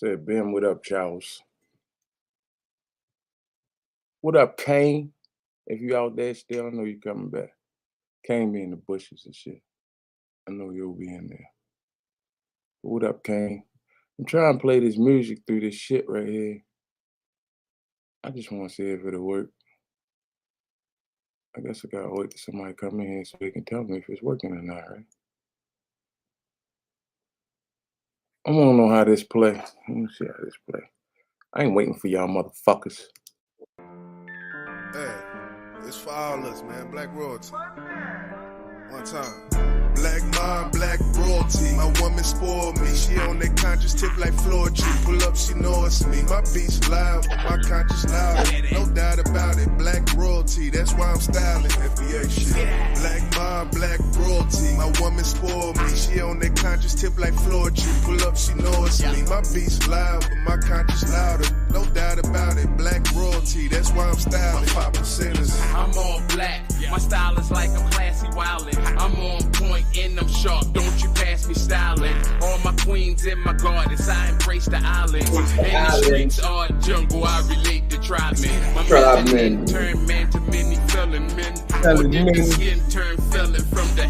Said, Ben, what up, Charles? What up, Kane? If you out there still, I know you coming back. Kane be in the bushes and shit. I know you'll be in there. But what up, Kane? I'm trying to play this music through this shit right here. I just want to see if it'll work. I guess I gotta wait till somebody come in here so they can tell me if it's working or not, right? I wanna know how this play. Let me see how this play. I ain't waiting for y'all motherfuckers. Hey, it's for all us, man. Black royalty. One time. Black mom, black royalty. My woman spoiled me. She on that conscious tip like floor tree. Pull up, she know it's me. My beats loud, but my conscious louder. No doubt about it. Black royalty. That's why I'm styling. FBA shit. Black mom, black royalty. My woman spoiled me. She on that conscious tip like floor tree. Pull up, she know it's me. My beats loud, but my conscious louder. No doubt about it. Black royalty. That's why I'm styling. 5%ers. I'm all black. My style is like I'm classy wildin'. I'm on point and I'm sharp. Don't you pass me styling. All my queens and my goddess, I embrace the islands. And the streets are a jungle. I relate to tribe men. My men turn man to many felon men. Or different skin turn felon from the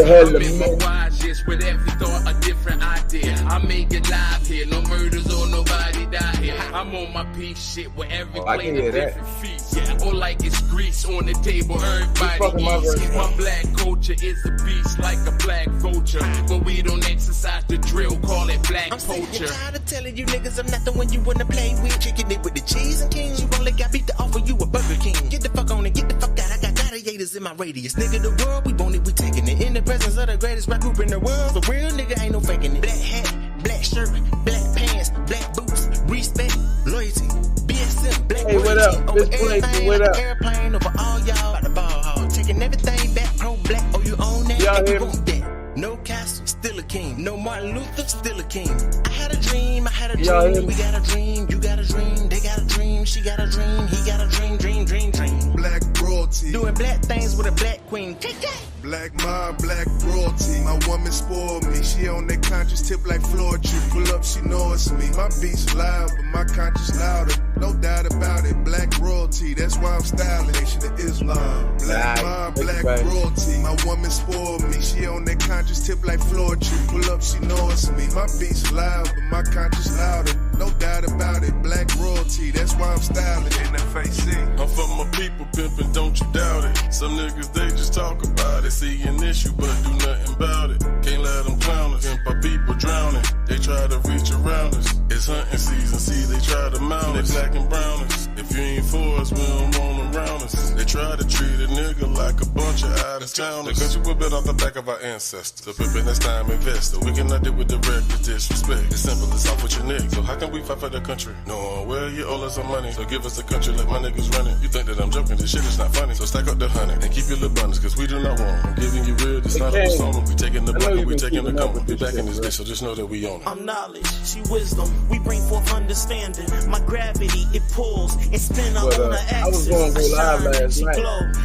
hell. I'm in my wise years with every thought a different idea. I make it live here. No murders or nobody die here. I'm on my peace shit where every plane a different feast. Yeah, or like it's grease on the table. Everybody eats. My black culture is a beast like a black vulture. But we don't exercise the drill, call it black culture. I'm tired of telling you niggas I'm not the one you wanna play with. Chicken it with the cheese and king. You only got beat to offer you a Burger King. Get the fuck on it, get the fuck out. I got gladiators in my radius. Nigga, the world, we want it, we taking it. In the presence of the greatest rap group in the world. For real, nigga, ain't no faking it. Black hat, black shirt, black pants, black boots, respect, loyalty, BSM, black hey, what up? over everything, what up? Airplane over all y'all. By the ball hall, taking everything back, pro black. Oh, you own that? Y'all you want that? No Castle, still a king. No Martin Luther, still a king. I had a dream, I had a dream. We got a dream, you got a dream. They got a dream, she got a dream. He got a dream, dream, dream, dream. Black royalty. Doing black things with a black queen. Take that. Black mom, black royalty. My woman spoiled me. She on that conscious tip like floor tree. Pull up, she know it's me. My beats loud, but my conscious louder. No doubt about it. Black royalty. That's why I'm styling. Nation of Islam. Black mom, black royalty. My woman spoiled me. She on that conscious tip like floor tree. Pull up, she know it's me. My beats loud, but my conscious louder. No doubt about it. Black royalty. That's why I'm styling. NFAC. I'm for my people pimping, don't you doubt it. Some niggas, they just talk about it. See an issue, but do nothing about it. Can't let them clown us. Pimp our people drowning. They try to reach around us. It's hunting season. See, they try to mount us. They black and brown us. If you ain't for us, we don't want them around us. They try to treat a nigga like a bunch of out of towners. The country was built off the back of our ancestors. So pimpin' that's time invested. We cannot deal with the reckless disrespect. It's simple, it's off with your nigga. So how can we fight for the country? No, well, you owe us some money. So give us the country, let my niggas run it. You think that I'm joking, this shit is not funny. So stack up the honey and keep your little abundance, cause we do not want. I'm giving you real, it's not a persona. We taking the bucket, we taking the coma. We back in this bitch, so just know that we own it. I'm knowledge, she wisdom. We bring forth understanding. My gravity, it pulls and spin up on the axis. I was going to go live last night.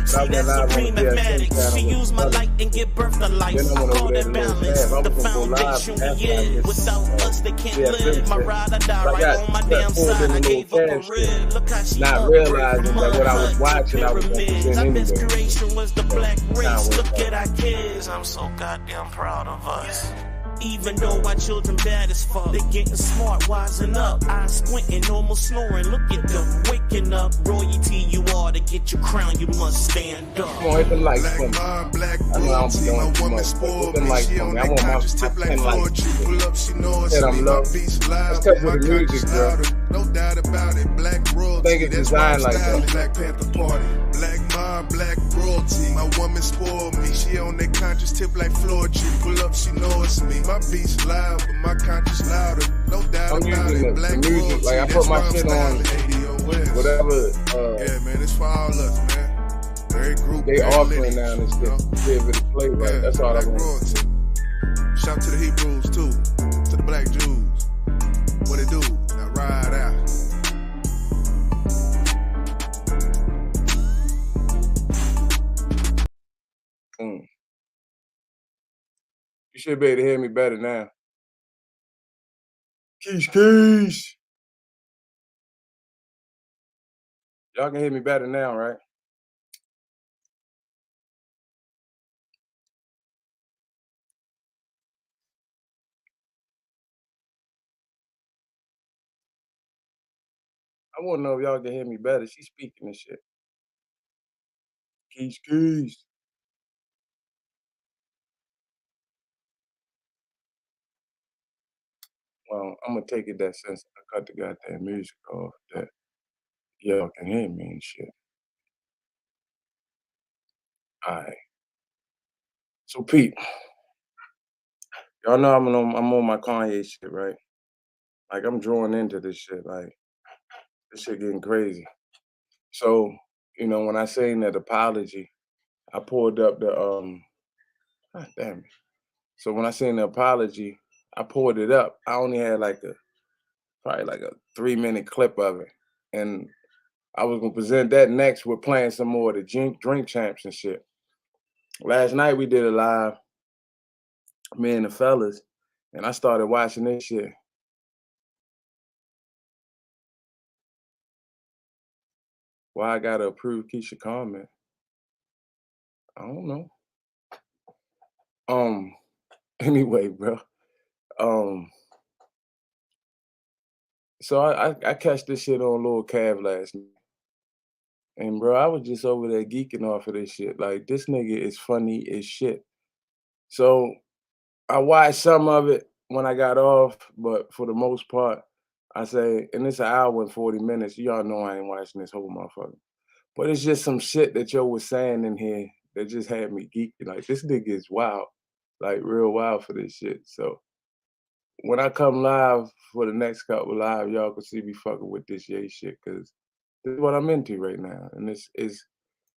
See, that's supreme mathematics. She use my light and give birth to life. I call that balance. The foundation we in. Without us, they can't live. My ride or die right on my damn side. I gave up a rib. Look how she not realizing that what I was watching, I was representing our anyway. inspiration was the black race. Look at our kids. I'm so goddamn proud of us. Even though our children bad as fuck, they getting smart, wising up. Eyes squinting, almost snoring. Look at them waking up. Royalty, you are to get your crown. You must stand up. Come on, hit the likes for me. Black I know I'm royalty. doing My too woman much. spoiled Hit the me. likes She for on me. I that want my conscious tip like 10 floor likes. tree. Pull up, she know it's Said me. I'm My low. beats loud, That's but 'cause my of the music, conscious bro. louder. No doubt about it. Black royalty. Think it's That's why I'm designed like styling. that. Black Panther Party. Black mom, black royalty. My woman spoiled me. She on that conscious tip like floor tree. Pull up, she know it's me. My beats loud, but my conscious louder. No doubt I'm about using it. the Black music, royalty. like I That's put my why I'm shit on styling. ADOS. whatever Yeah, man, it's for all us, man. Every group, they every offering lineage, now and you know? shit. See if it'll play right. Yeah, That's all I black want. royalty. Shout to the Hebrews too, to the black Jews. What it do? Now ride out. You should be able to hear me better now. Keys. Y'all can hear me better now, right? I want to know if y'all can hear me better. She's speaking and shit. Keys. Well, I'm gonna take it that since I cut the goddamn music off, that y'all can hear me and shit. All right. So Pete, y'all know I'm on my Kanye shit, right? Like I'm drawing into this shit. Like this shit getting crazy. So, you know, when I seen that apology, I pulled up the God damn it. So when I seen the apology, I pulled it up. I only had probably like a 3-minute clip of it. And I was gonna present that next with playing some more of the drink champs and shit. Last night we did a live, me and the fellas, and I started watching this shit. Why I gotta approve Keisha comment? I don't know. Anyway, bro. So I catch this shit on Lil Cav last night. And bro, I was just over there geeking off of this shit. Like this nigga is funny as shit. So I watched some of it when I got off, but for the most part, I say, and it's an hour and 40 minutes. Y'all know I ain't watching this whole motherfucker. But it's just some shit that Joe was saying in here that just had me geeking. Like this nigga is wild. Like real wild for this shit. So when I come live for the next couple live, y'all can see me fucking with this yay shit, cause this is what I'm into right now. And this is,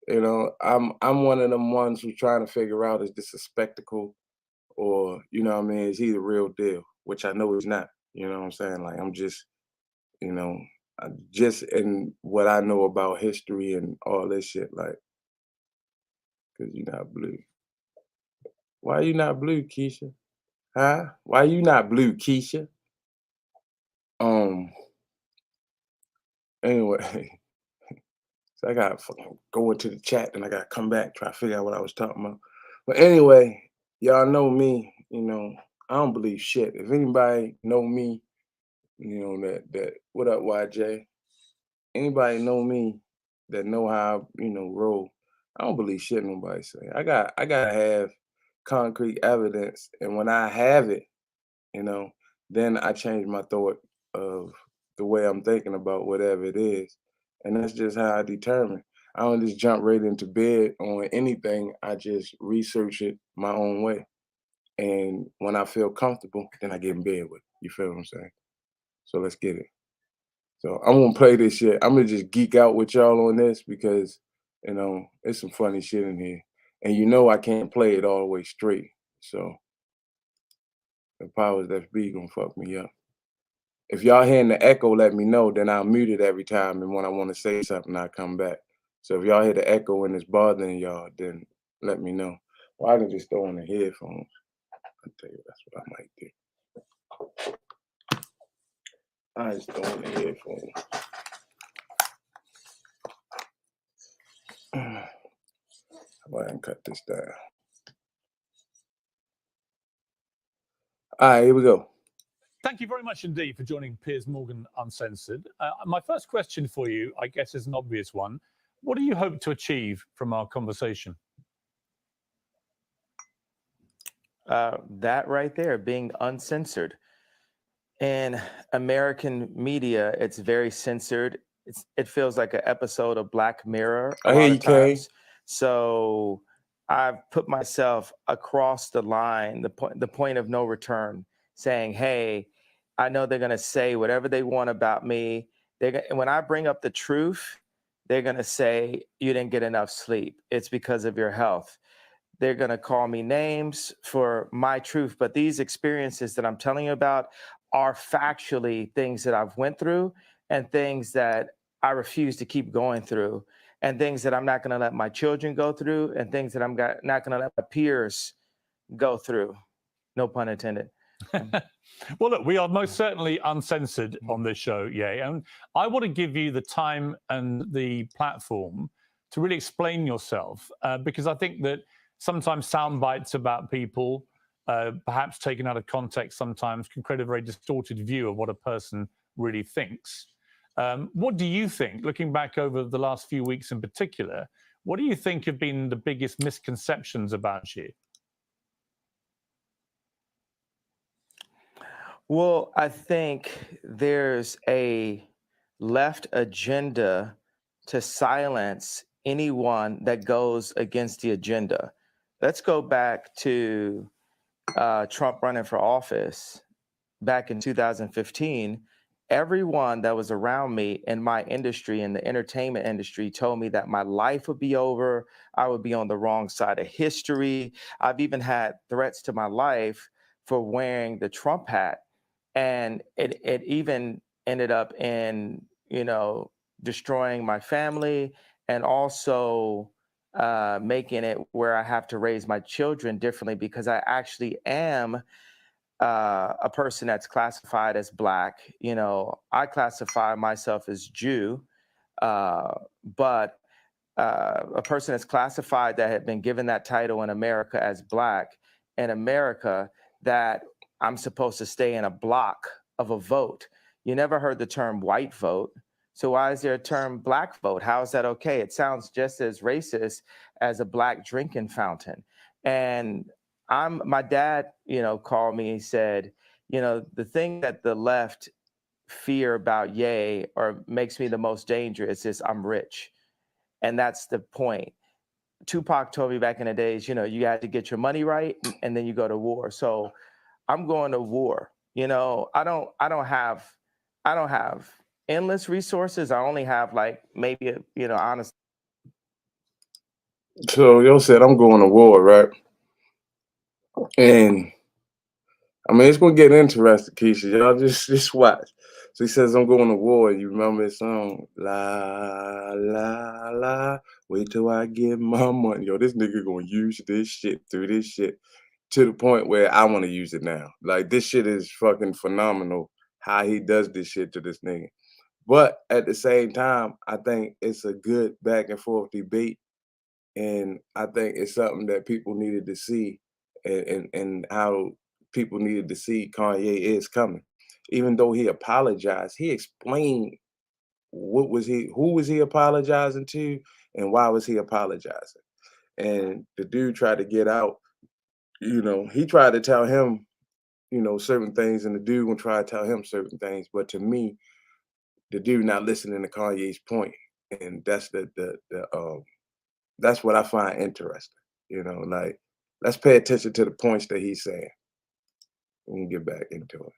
you know, I'm one of them ones who's trying to figure out, is this a spectacle or, you know what I mean, is he the real deal? Which I know he's not. You know what I'm saying? Like I'm just, you know, just in what I know about history and all this shit, like, cause you're not blue. Why you not blue, Keisha? Huh? Why you not blue, Keisha? Anyway, so I gotta fucking go into the chat and I gotta come back, try to figure out what I was talking about. But anyway, y'all know me, you know, I don't believe shit. If anybody know me, you know, that what up, YJ? Anybody know me that know how I, you know, roll, I don't believe shit nobody say. I gotta have concrete evidence, and when I have it, you know, then I change my thought of the way I'm thinking about whatever it is. And that's just how I determine. I don't just jump right into bed on anything. I just research it my own way. And when I feel comfortable, then I get in bed with it. You feel what I'm saying? So let's get it. So I'm gonna play this shit. I'm gonna just geek out with y'all on this because, you know, it's some funny shit in here. And you know I can't play it all the way straight. So the powers that be gonna fuck me up. If y'all hearing the echo, let me know. Then I'll mute it every time, and when I want to say something, I'll come back. So if y'all hear the echo and it's bothering y'all, then let me know. Or I can just throw on the headphones. I'll tell you, that's what I might do. I just throw on the headphones. Go ahead and cut this down. All right, here we go. Thank you very much indeed for joining Piers Morgan Uncensored. My first question for you, I guess, is an obvious one. What do you hope to achieve from our conversation? That right there, being uncensored. In American media, it's very censored. It feels like an episode of Black Mirror a lot of times. So I've put myself across the line, the point of no return, saying, hey, I know they're going to say whatever they want about me. When I bring up the truth, they're going to say, you didn't get enough sleep. It's because of your health. They're going to call me names for my truth. But these experiences that I'm telling you about are factually things that I've went through and things that I refuse to keep going through and things that I'm not going to let my children go through and things that I'm not going to let my peers go through. No pun intended. Well, look, we are most certainly uncensored on this show, and I want to give you the time and the platform to really explain yourself, because I think that sometimes sound bites about people, perhaps taken out of context sometimes, can create a very distorted view of what a person really thinks. What do you think, looking back over the last few weeks in particular, what do you think have been the biggest misconceptions about you? Well, I think there's a left agenda to silence anyone that goes against the agenda. Let's go back to Trump running for office back in 2015. Everyone that was around me in my industry, in the entertainment industry, told me that my life would be over. I would be on the wrong side of history. I've even had threats to my life for wearing the Trump hat. And it even ended up in, destroying my family, and also making it where I have to raise my children differently, because I actually am a person that's classified as Black. I classify myself as Jew, but a person that's classified that had been given that title in America as Black, in America, that I'm supposed to stay in a block of a vote. You never heard the term white vote. So why is there a term Black vote? How is that okay? It sounds just as racist as a Black drinking fountain. And my dad, called me and said, the thing that the left fear about Ye, or makes me the most dangerous, is I'm rich. And that's the point. Tupac told me back in the days, you had to get your money right, and then you go to war. So I'm going to war. I don't have endless resources. I only have maybe honest. So yo said I'm going to war, right? And I mean, it's gonna get interesting, Keisha. Y'all just watch. So he says I'm going to war. You remember his song? La la la. Wait till I get my money. Yo, this nigga gonna use this shit through this shit to the point where I want to use it now. Like, this shit is fucking phenomenal how he does this shit to this nigga. But at the same time, I think it's a good back and forth debate. And I think it's something that people needed to see, and how people needed to see Kanye is coming. Even though he apologized, he explained who was he apologizing to, and why was he apologizing. And the dude tried to get out. He tried to tell him, certain things, and the dude gonna try to tell him certain things. But to me, the dude not listening to Kanye's point, and that's that's what I find interesting. Like, let's pay attention to the points that he's saying. We can get back into it.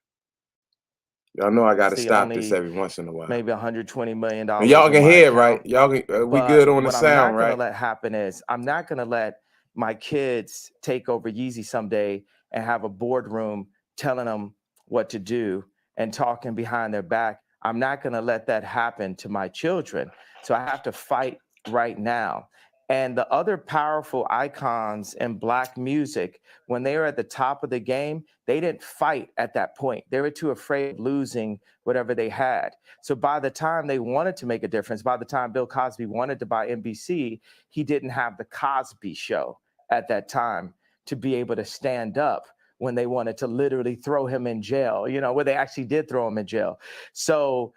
Y'all know I gotta stop this every once in a while. Maybe $120 million. And y'all can hear it, right? Y'all can, we good on the sound, right? What I'm not gonna let happen is I'm not gonna let my kids take over Yeezy someday and have a boardroom telling them what to do and talking behind their back. I'm not gonna let that happen to my children. So I have to fight right now. And the other powerful icons in Black music, when they were at the top of the game, they didn't fight at that point. They were too afraid of losing whatever they had. So by the time they wanted to make a difference, by the time Bill Cosby wanted to buy NBC, he didn't have the Cosby Show at that time to be able to stand up when they wanted to literally throw him in jail, where they actually did throw him in jail. So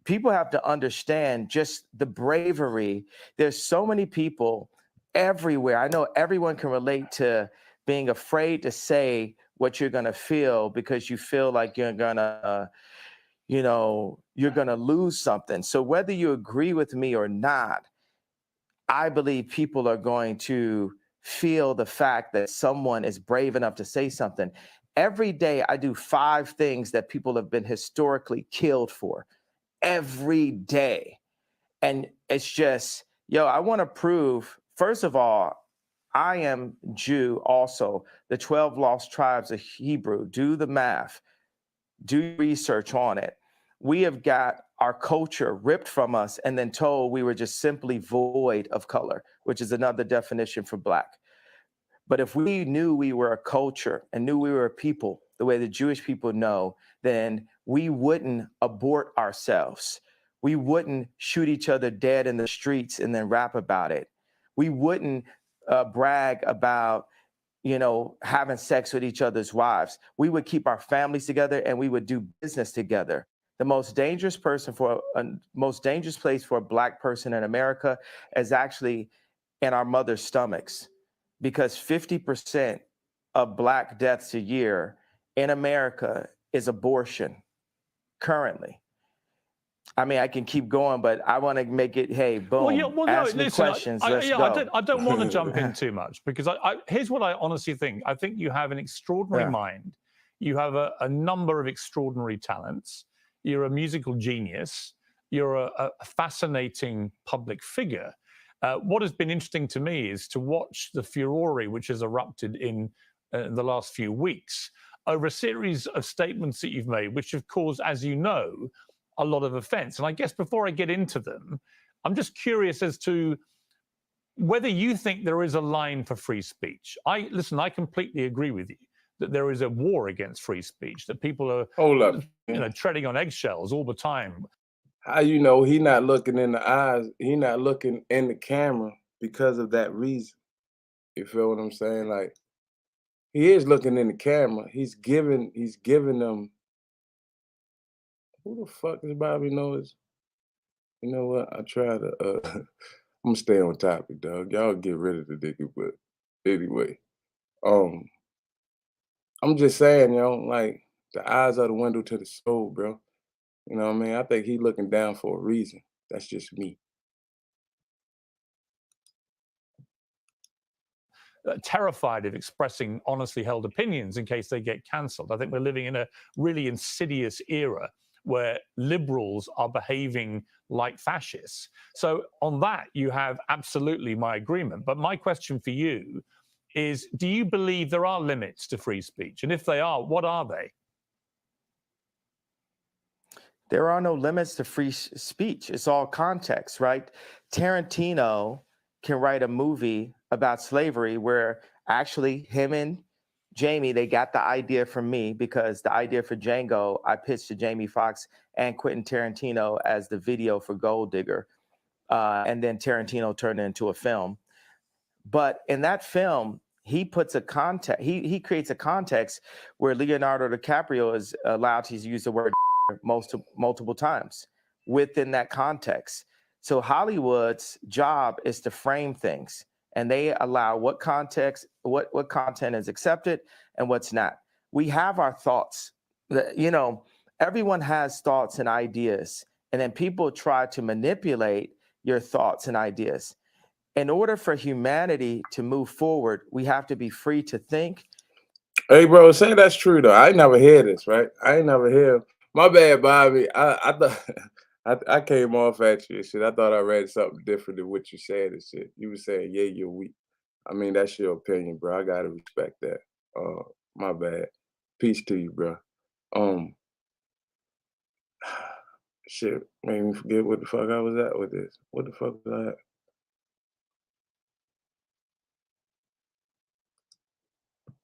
people have to understand just the bravery. There's so many people everywhere. I know everyone can relate to being afraid to say what you're going to feel because you feel like you're going to, you're going to lose something. So whether you agree with me or not, I believe people are going to feel the fact that someone is brave enough to say something. Every day I do 5 things that people have been historically killed for. Every day. And it's just, I want to prove, first of all, I am Jew also. The 12 lost tribes of Hebrew. Do the math. Do research on it. We have got our culture ripped from us and then told we were just simply void of color, which is another definition for Black. But if we knew we were a culture and knew we were a people, the way the Jewish people know, then we wouldn't abort ourselves. We wouldn't shoot each other dead in the streets and then rap about it. We wouldn't brag about, you know, having sex with each other's wives. We would keep our families together and we would do business together. The most dangerous place for a Black person in America is actually in our mother's stomachs, because 50% of Black deaths a year in America is abortion currently. I mean, I can keep going, but I want to make it, hey, boom, ask me questions, let's go. I don't want to jump in too much, because here's what I honestly think. I think you have an extraordinary mind. You have a number of extraordinary talents. You're a musical genius. You're a fascinating public figure. What has been interesting to me is to watch the furore which has erupted in the last few weeks over a series of statements that you've made, which have caused, as you know, a lot of offense. And I guess before I get into them, I'm just curious as to whether you think there is a line for free speech. Listen, I completely agree with you that there is a war against free speech, that people are treading on eggshells all the time. How you know he not looking in the eyes, he not looking in the camera because of that reason? You feel what I'm saying? Like, he is looking in the camera. He's giving them. Who the fuck is Bobby Noise? You know what? I try to I'm gonna stay on topic, dog. Y'all get rid of the nigga, but anyway. I'm just saying, like, the eyes are the window to the soul, bro. You know what I mean? I think he looking down for a reason. That's just me. Terrified of expressing honestly held opinions in case they get cancelled. I think we're living in a really insidious era where liberals are behaving like fascists. So on that, you have absolutely my agreement. But my question for you is, do you believe there are limits to free speech? And if they are, what are they? There are no limits to free speech. It's all context, right? Tarantino can write a movie about slavery where actually him and Jamie, they got the idea from me, because the idea for Django, I pitched to Jamie Foxx and Quentin Tarantino as the video for Gold Digger. And then Tarantino turned it into a film. But in that film, he puts a context, he creates a context where Leonardo DiCaprio is allowed to use the word multiple times within that context. So Hollywood's job is to frame things, and they allow what context, what content is accepted and what's not. We have our thoughts. You know, everyone has thoughts and ideas, and then people try to manipulate your thoughts and ideas. In order for humanity to move forward, we have to be free to think. Hey, bro, say that's true, though. I ain't never hear this, right? I ain't never hear. My bad, Bobby. I thought I came off at you and shit. I thought I read something different than what you said and shit. You were saying, yeah, you're weak. I mean, that's your opinion, bro. I gotta respect that. My bad. Peace to you, bro. Shit, made me forget what the fuck I was at with this. What the fuck was I at?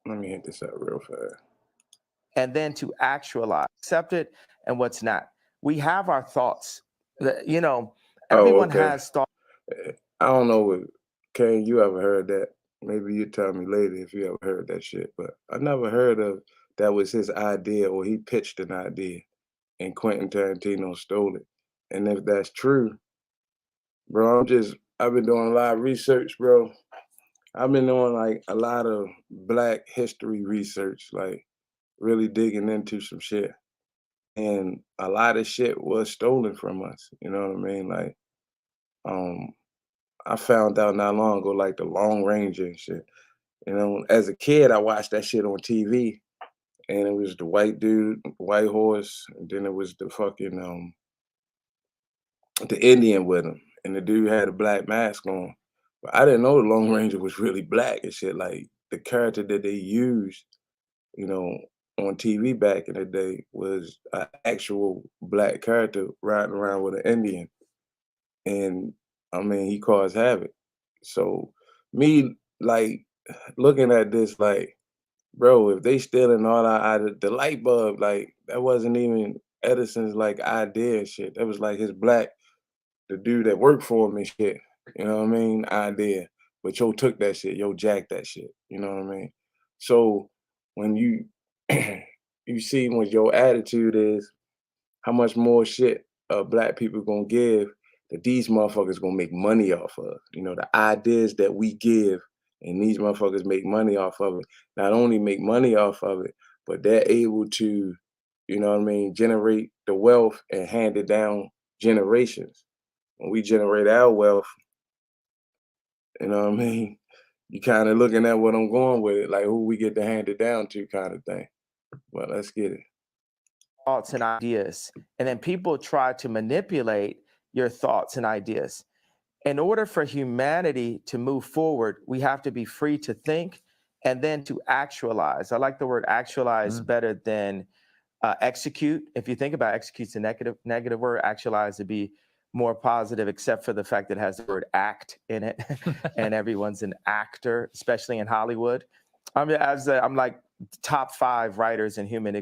Let me hit this up real fast. And then to actualize, accept it and what's not. We have our thoughts. You know, everyone has thoughts. I don't know what, Kane, you ever heard that? Maybe you tell me later if you ever heard that shit, but I never heard of that was his idea, or he pitched an idea and Quentin Tarantino stole it. And if that's true, bro, I've been doing a lot of research, bro. I've been doing like a lot of Black history research, like really digging into some shit. And a lot of shit was stolen from us. You know what I mean? Like, I found out not long ago, like the Long Ranger and shit. You know, as a kid, I watched that shit on TV, and it was the white dude, white horse, and then it was the fucking the Indian with him, and the dude had a black mask on. But I didn't know the Lone Ranger was really black and shit. Like, the character that they used, you know, on TV back in the day was an actual black character riding around with an Indian. And I mean, he caused havoc. So me, like, looking at this like, bro, if they stealing all the light bulb, like that wasn't even Edison's like idea and shit. That was like his the dude that worked for him and shit. You know what I mean? Idea. But yo took that shit, yo jacked that shit. You know what I mean? So when you you see what your attitude is, how much more shit black people gonna give that these motherfuckers gonna make money off of. You know, the ideas that we give and these motherfuckers make money off of it. Not only make money off of it, but they're able to, you know what I mean, generate the wealth and hand it down generations. When we generate our wealth, you know what I mean, you kind of looking at what I'm going with it, like who we get to hand it down to kind of thing. Well, let's get it. Thoughts and ideas. And then people try to manipulate your thoughts and ideas. In order for humanity to move forward, we have to be free to think and then to actualize. I like the word actualize better than execute. If you think about execute's a negative word, actualize to be more positive, except for the fact that it has the word act in it. And everyone's an actor, especially in Hollywood. I'm like top 5 writers in human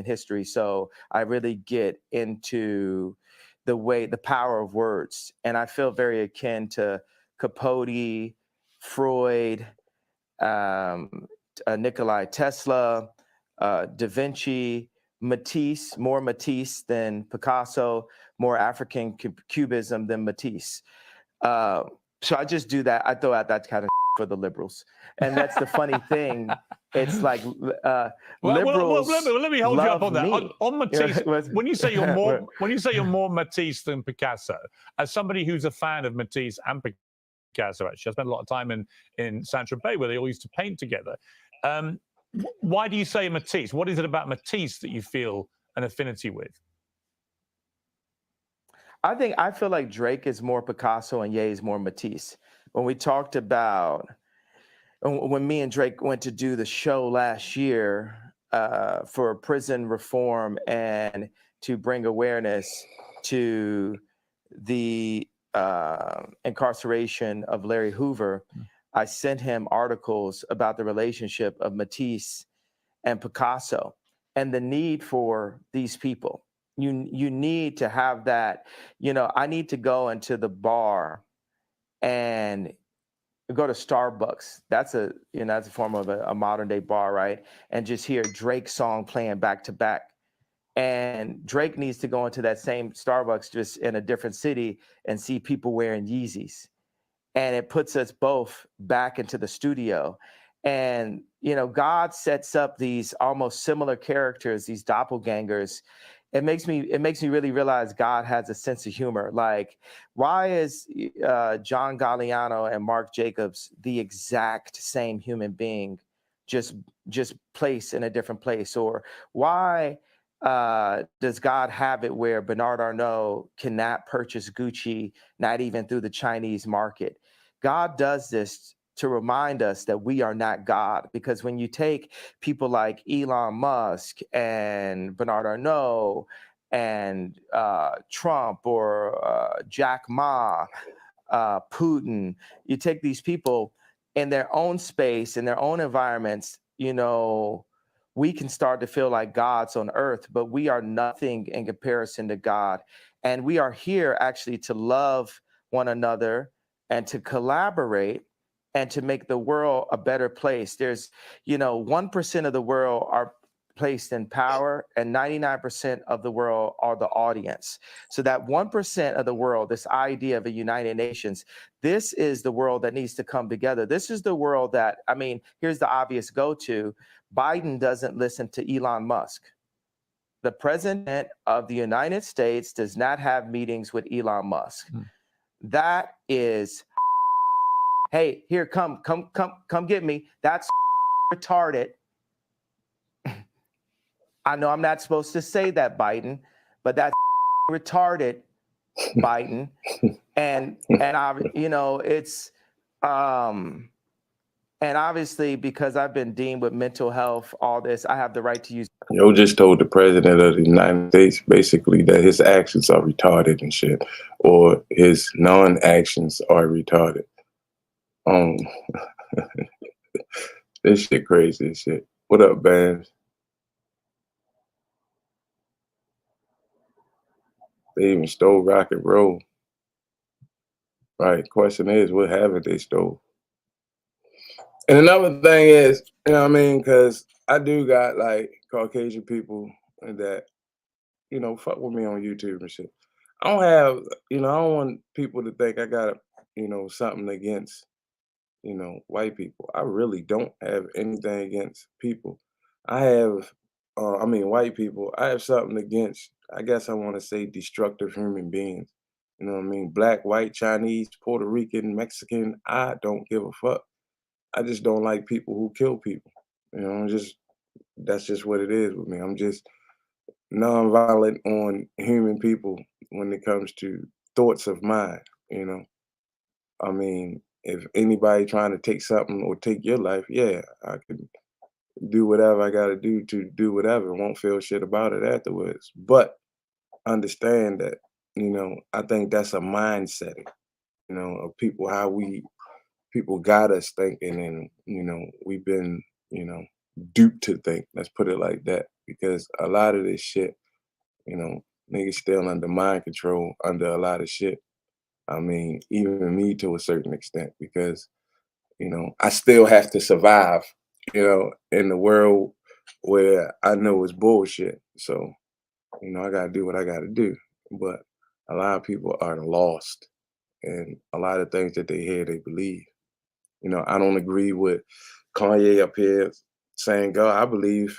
history. So I really get into the power of words. And I feel very akin to Capote, Freud, Nikola Tesla, Da Vinci, Matisse, more Matisse than Picasso, more African cubism than Matisse. So I just do that. I throw out that kind of for the liberals. And that's the funny thing. It's like liberals. Let me hold you up on that. On Matisse, when you say you're more Matisse than Picasso, as somebody who's a fan of Matisse and Picasso, actually, I spent a lot of time in Saint-Tropez where they all used to paint together. Why do you say Matisse? What is it about Matisse that you feel an affinity with? I feel like Drake is more Picasso and Ye is more Matisse. When we talked about, when me and Drake went to do the show last year for prison reform and to bring awareness to the incarceration of Larry Hoover, I sent him articles about the relationship of Matisse and Picasso and the need for these people. You need to have that, I need to go into the bar and go to Starbucks. That's a form of a modern day bar, right? And just hear Drake's song playing back to back. And Drake needs to go into that same Starbucks just in a different city and see people wearing Yeezys. And it puts us both back into the studio. And, God sets up these almost similar characters, these doppelgangers. It makes me really realize God has a sense of humor. Like, why is John Galliano and Mark Jacobs the exact same human being, just placed in a different place? Or why does God have it where Bernard Arnault cannot purchase Gucci, not even through the Chinese market? God does this to remind us that we are not God, because when you take people like Elon Musk and Bernard Arnault and Trump or Jack Ma, Putin, you take these people in their own space, in their own environments, we can start to feel like gods on earth, but we are nothing in comparison to God. And we are here actually to love one another and to collaborate and to make the world a better place. There's, 1% of the world are placed in power and 99% of the world are the audience. So that 1% of the world, this idea of a United Nations, this is the world that needs to come together. This is the world that, here's the obvious go-to. Biden doesn't listen to Elon Musk. The president of the United States does not have meetings with Elon Musk. That is, hey, here, come get me. That's retarded. I know I'm not supposed to say that, Biden, but that's retarded, Biden. And it's, and obviously, because I've been deemed with mental health, all this, I have the right to use. Yo just told the president of the United States basically that his actions are retarded and shit, or his non-actions are retarded. This shit crazy as shit. What up, Bams? They even stole rock and roll. Right. Question is, what haven't they stole? And another thing is, you know what I mean? Because I do got like Caucasian people that, you know, fuck with me on YouTube and shit. I don't have, you know, I don't want people to think I got, you know, something against, you know, white people. I really don't have anything against people. I have, I mean, white people. I have something against, I guess I want to say destructive human beings. You know what I mean? Black, white, Chinese, Puerto Rican, Mexican. I don't give a fuck. I just don't like people who kill people. You know, that's just what it is with me. I'm just nonviolent on human people when it comes to thoughts of mine, you know. I mean, if anybody trying to take something or take your life, yeah, I can do whatever I gotta do to do whatever. Won't feel shit about it afterwards. But understand that, you know, I think that's a mindset, you know, of people, how people got us thinking, and, you know, we've been, you know, duped to think, let's put it like that. Because a lot of this shit, you know, niggas still under mind control under a lot of shit. I mean, even me to a certain extent, because, you know, I still have to survive, you know, in the world where I know it's bullshit. So, you know, I gotta do what I gotta do. But a lot of people are lost, and a lot of things that they hear, they believe. You know, I don't agree with Kanye up here saying God. I believe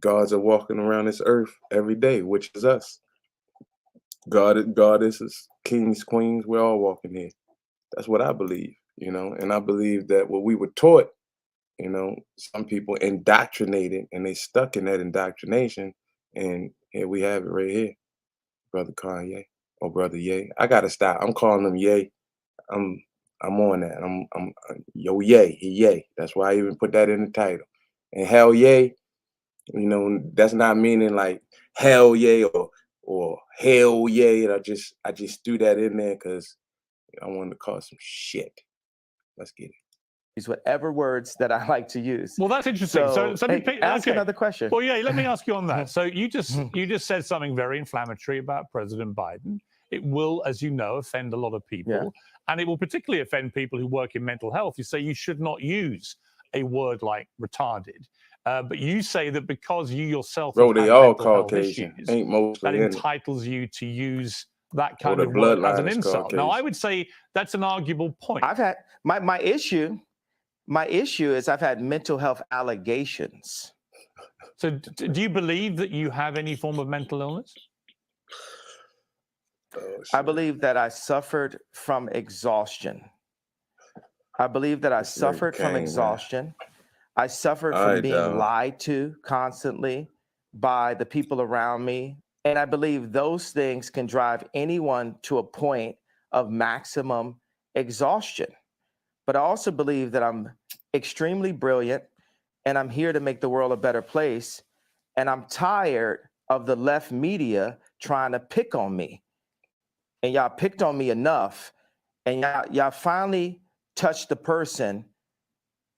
gods are walking around this earth every day, which is us. Goddesses, kings, queens, we're all walking here. That's what I believe, you know, and I believe that what we were taught, you know, some people indoctrinated and they stuck in that indoctrination, and here we have it right here, Brother Kanye or Brother Ye. I gotta stop. I'm calling him Ye. I'm on that. I'm yo Ye, he Ye. That's why I even put that in the title. And hell Ye, you know, that's not meaning like hell Ye or hell Ye. And I just threw that in there because I wanted to cause some shit. Let's get it. Use whatever words that I like to use. Well, that's interesting. So hey, ask another question. Well, yeah, let me ask you on that. So you just said something very inflammatory about President Biden. It will, as you know, offend a lot of people, and it will particularly offend people who work in mental health. You say you should not use a word like retarded, but you say that because you yourself have had mental health issues, that entitles you to use that kind of word as an insult. Now, I would say that's an arguable point. I've had my issue is I've had mental health allegations. So do you believe that you have any form of mental illness? I believe that I suffered from exhaustion. I believe that I suffered from exhaustion. I suffered from being lied to constantly by the people around me. And I believe those things can drive anyone to a point of maximum exhaustion. But I also believe that I'm extremely brilliant and I'm here to make the world a better place. And I'm tired of the left media trying to pick on me. And y'all picked on me enough. And y'all finally touched the person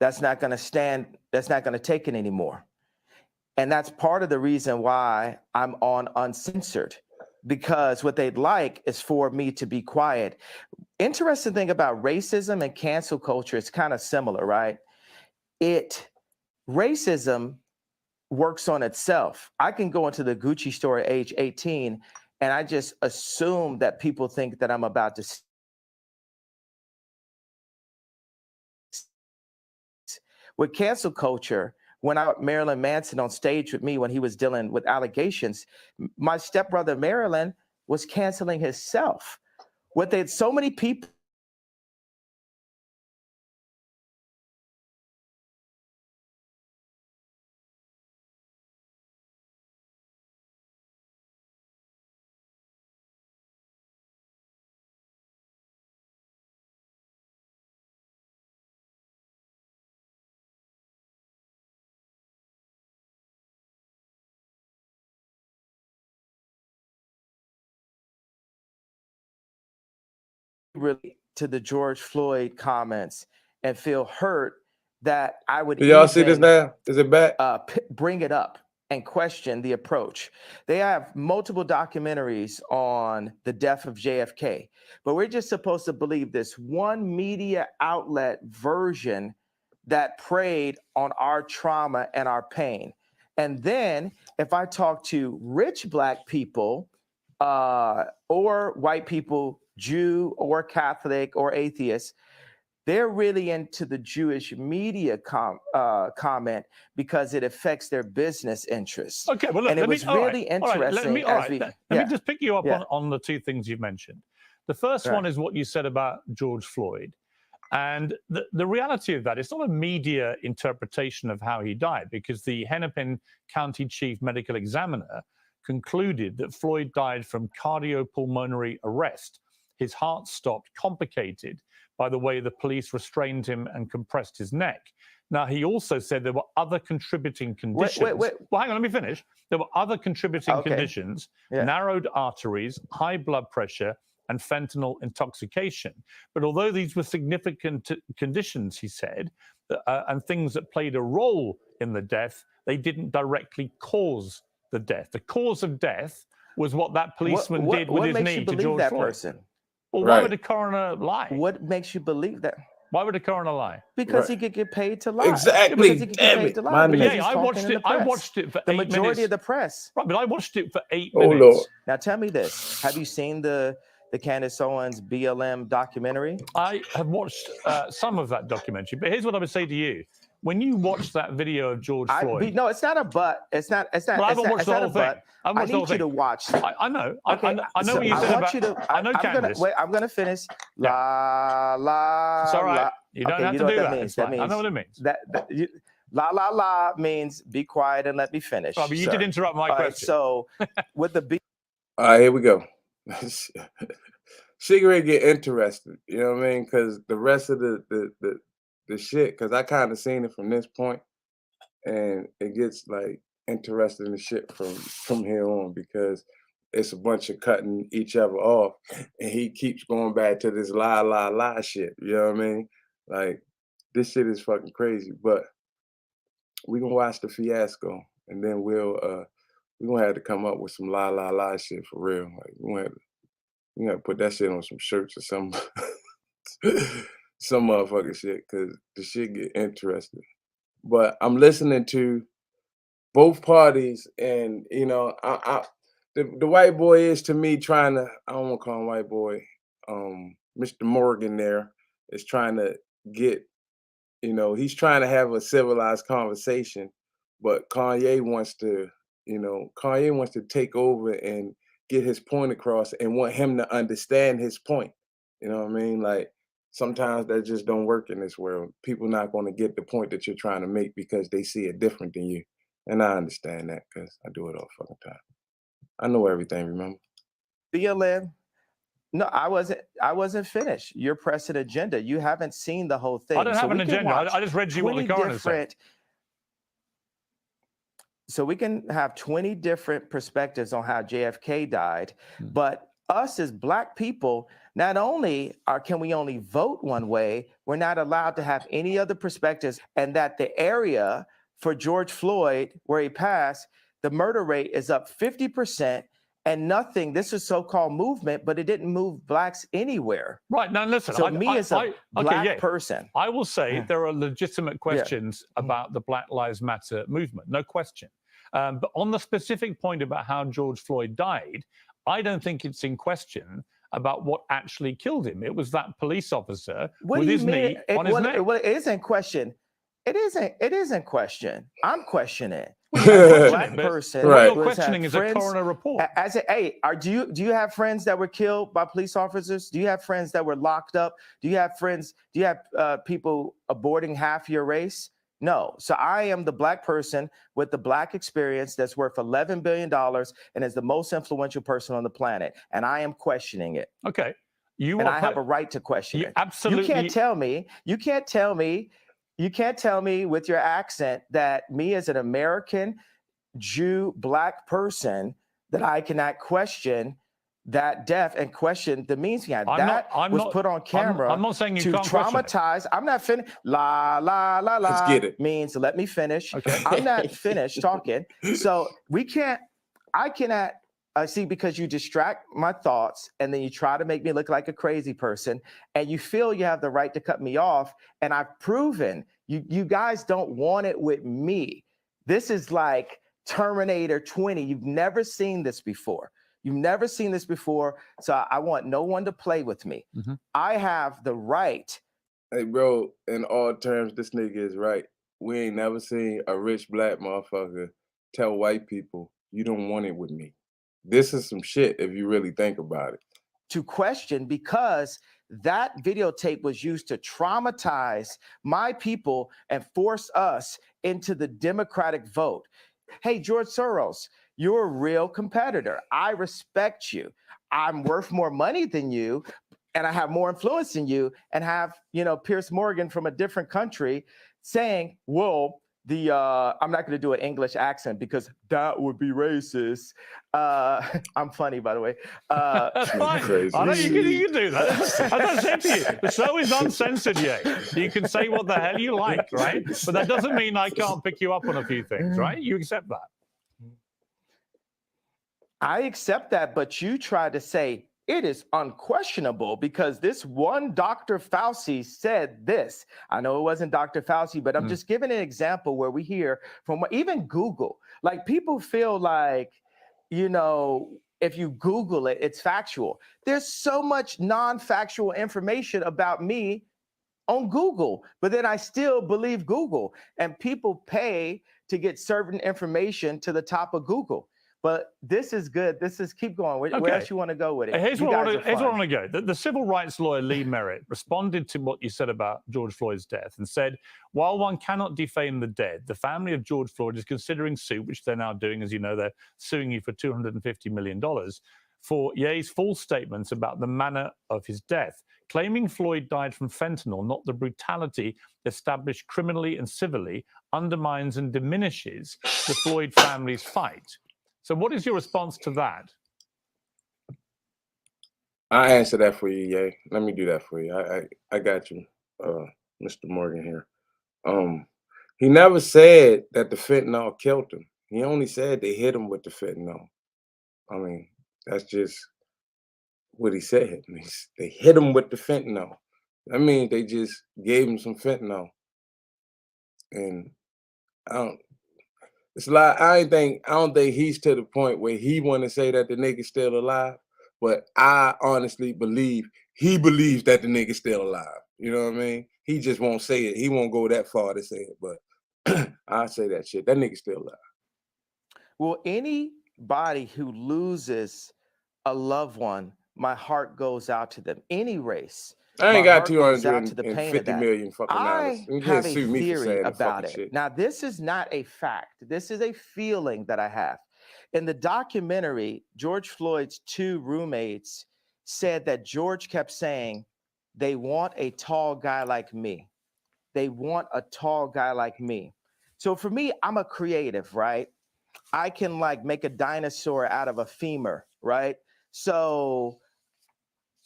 that's not going to stand, that's not going to take it anymore. And that's part of the reason why I'm on Uncensored, because what they'd like is for me to be quiet. Interesting thing about racism and cancel culture is kind of similar, right? Racism works on itself. I can go into the Gucci store at age 18 and I just assume that people think that I'm about to. With cancel culture, when I Marilyn Manson on stage with me when he was dealing with allegations, my stepbrother Marilyn was canceling himself. What they had so many people really to the George Floyd comments and feel hurt that I would Do y'all see this now? Is it back? Bring it up and question the approach. They have multiple documentaries on the death of JFK, but we're just supposed to believe this one media outlet version that preyed on our trauma and our pain. And then if I talk to rich Black people or white people, Jew or Catholic or atheist, they're really into the Jewish media comment because it affects their business interests. Okay, well, look, and it was really interesting. Let me just pick you up on the two things you mentioned. The first one is what you said about George Floyd. And the reality of that, it's not a media interpretation of how he died, because the Hennepin County Chief Medical Examiner concluded that Floyd died from cardiopulmonary arrest. His heart stopped, complicated by the way the police restrained him and compressed his neck. Now, he also said there were other contributing conditions. Wait. Well, hang on, let me finish. There were other contributing conditions, narrowed arteries, high blood pressure, and fentanyl intoxication. But although these were significant conditions, he said, and things that played a role in the death, they didn't directly cause the death. The cause of death was what that policeman did with his knee to George Floyd. Person? Well, why would a coroner lie? What makes you believe that? Why would a coroner lie? Because he could get paid to lie. Exactly. Because he could get paid to lie. I watched it for 8 minutes. The majority of the press. Right, but I watched it for 8 Oh, minutes. Lord. Now tell me this: have you seen the Candace Owens BLM documentary? I have watched some of that documentary, but here's what I would say to you: when you watch that video of George Floyd, no, it's not a but. It's not. Well, I haven't watched the whole thing. I need you to watch. I know. Okay, I know what you said about. I know Candace. I'm gonna finish. La la. It's all right. La. You don't have to do that. I know what it means. La la la means be quiet and let me finish. Right, but you did interrupt my question. Right, so with the B. All right, here we go. Cigarette get interested, you know what I mean? Because the rest of the shit, because I kind of seen it from this point, and it gets like interesting the shit from here on, because it's a bunch of cutting each other off, and he keeps going back to this la la la shit. You know what I mean? Like, this shit is fucking crazy. But we gonna watch the fiasco, and then we're gonna have to come up with some la la la shit for real. Like, we gotta put that shit on some shirts or some some motherfucking shit, because the shit get interesting. But I'm listening to both parties, and you know, the white boy is, to me, trying to, I don't want to call him white boy, Mr. Morgan there is trying to get, you know, he's trying to have a civilized conversation, but Kanye wants to take over and get his point across, and want him to understand his point. You know what I mean? Like, sometimes that just don't work in this world. People not going to get the point that you're trying to make because they see it different than you. And I understand that, because I do it all fucking time. I know everything, remember? BLM. No, I wasn't finished. You're pressing agenda. You haven't seen the whole thing. I don't have an agenda. I just read you what the coroner said. So we can have 20 different perspectives on how JFK died, but us as Black people, not only can we only vote one way, we're not allowed to have any other perspectives, and that the area for George Floyd, where he passed, the murder rate is up 50%, and nothing, this is so-called movement, but it didn't move Blacks anywhere. Right, now listen. So as a Black person. I will say there are legitimate questions about the Black Lives Matter movement, no question. But on the specific point about how George Floyd died, I don't think it's in question about what actually killed him. It was that police officer with his knee on his neck. Well, it isn't question. It isn't question. I'm questioning. Black person. What you're questioning is a coroner report. Do you have friends that were killed by police officers? Do you have friends that were locked up? Do you have friends? Do you have people aborting half your race? No. So I am the Black person with the Black experience that's worth $11 billion and is the most influential person on the planet. And I am questioning it. Okay. I have a right to question it. Absolutely. You can't tell me with your accent that me as an American Jew Black person that I cannot question that death and questioned the means he had. That was put on camera. I'm not saying you to can't traumatize. I'm not finished. La la la la. Let's get it. Means let me finish. Okay. I'm not finished talking. So we can't. I cannot. See, because you distract my thoughts and then you try to make me look like a crazy person and you feel you have the right to cut me off. And I've proven you guys don't want it with me. This is like Terminator 20. You've never seen this before. You've never seen this before. So I want no one to play with me. Mm-hmm. I have the right. Hey, bro, in all terms, this nigga is right. We ain't never seen a rich black motherfucker tell white people, you don't want it with me. This is some shit if you really think about it. To question, because that videotape was used to traumatize my people and force us into the Democratic vote. Hey, George Soros, you're a real competitor. I respect you. I'm worth more money than you, and I have more influence than you, and have, Piers Morgan from a different country saying, well, I'm not going to do an English accent because that would be racist. I'm funny, by the way. Crazy. I know you can do that. As I said to you, the show is uncensored yet. You can say what the hell you like, right? But that doesn't mean I can't pick you up on a few things, right? You accept that. I accept that, but you try to say it is unquestionable because this one Dr. Fauci said this. I know it wasn't Dr. Fauci, but I'm just giving an example where we hear from even Google. Like people feel like, if you Google it, it's factual. There's so much non-factual information about me on Google, but then I still believe Google. And people pay to get certain information to the top of Google. But this is good. Keep going. Where else you want to go with it? Here's where I want to go. The civil rights lawyer Lee Merritt responded to what you said about George Floyd's death and said, while one cannot defame the dead, the family of George Floyd is considering suit, which they're now doing. As you know, they're suing you for $250 million for Ye's false statements about the manner of his death, claiming Floyd died from fentanyl, not the brutality established criminally and civilly, undermines and diminishes the Floyd family's fight. So what is your response to that? I'll answer that for you, Ye. Let me do that for you. I got you, Mr. Morgan here. He never said that the fentanyl killed him. He only said they hit him with the fentanyl. I mean, that's just what he said. They hit him with the fentanyl. I mean, they just gave him some fentanyl. And it's like I don't think he's to the point where he want to say that the nigga's still alive, but I honestly believe he believes that the nigga's still alive. You know what I mean? He just won't say it. He won't go that far to say it, but I'll say that shit. That nigga's still alive. Well, anybody who loses a loved one, my heart goes out to them. Any race. I ain't got 250 million fucking dollars. I have a theory about it. Shit. Now, this is not a fact. This is a feeling that I have. In the documentary, George Floyd's two roommates said that George kept saying, they want a tall guy like me. They want a tall guy like me. So for me, I'm a creative, right? I can make a dinosaur out of a femur, right? So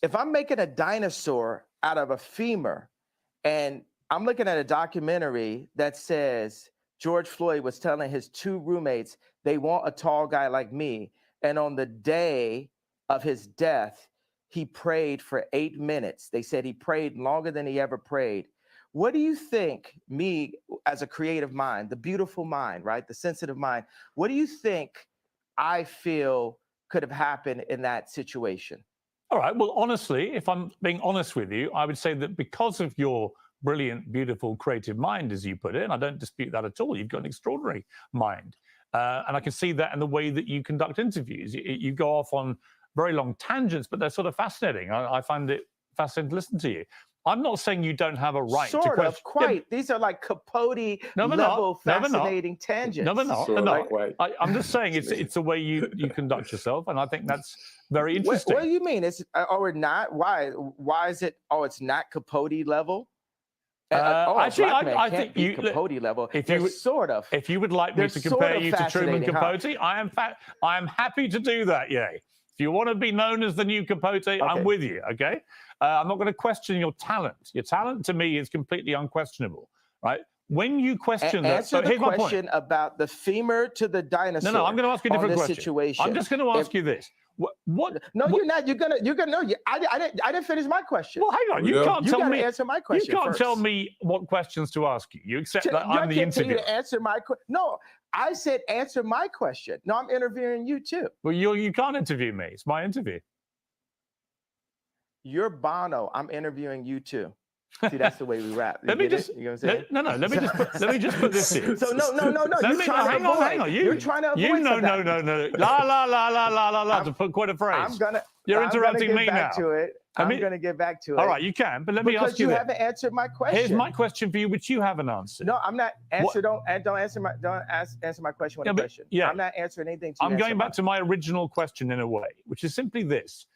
if I'm making a dinosaur out of a femur and I'm looking at a documentary that says George Floyd was telling his two roommates, they want a tall guy like me. And on the day of his death, he prayed for 8 minutes. They said he prayed longer than he ever prayed. What do you think, me as a creative mind, the beautiful mind, right? The sensitive mind, what do you think I feel could have happened in that situation? All right. Well, honestly, if I'm being honest with you, I would say that because of your brilliant, beautiful, creative mind, as you put it, and I don't dispute that at all, you've got an extraordinary mind. And I can see that in the way that you conduct interviews. You go off on very long tangents, but they're sort of fascinating. I find it fascinating to listen to you. I'm not saying you don't have a right to question. Sort of, quite. Yeah. These are like Capote level fascinating tangents. No, I'm just saying it's the way you conduct yourself, and I think that's very interesting. What do you mean? It's or not? Why is it? Oh, it's not Capote level. Actually, I think you Capote level. If you would like me to compare you to Truman Capote, I am happy to do that. Yeah. If If you want to be known as the new Capote, I'm with you, okay? I'm not going to question your talent. Your talent to me is completely unquestionable, right? When you question that, answer the question about the femur to the dinosaur. No, I'm going to ask you a different question. Situation. I'm just going to ask you this. What? No, you're not. You're gonna. No, I didn't finish my question. Well, hang on. You can't tell me. Answer my question. You can't first. tell me what questions to ask you. You accept that I'm the interviewer. To answer my question. No, I said answer my question. No, I'm interviewing you too. Well, you can't interview me. It's my interview. You're Bono. I'm interviewing you too. See, that's the way we rap. Let me just. You know what I'm saying? No. Let me just put this in. So no. Hang on. You're trying to avoid. No. La. To put quite a phrase. You're interrupting me now. I'm going to get back to it. All right, you can, but let me ask you. Because you haven't answered my question. Here's my question for you, which you haven't answered. No, I'm not. Answer my question with a question. I'm not answering anything. I'm going back to my original question in a way, which is simply this.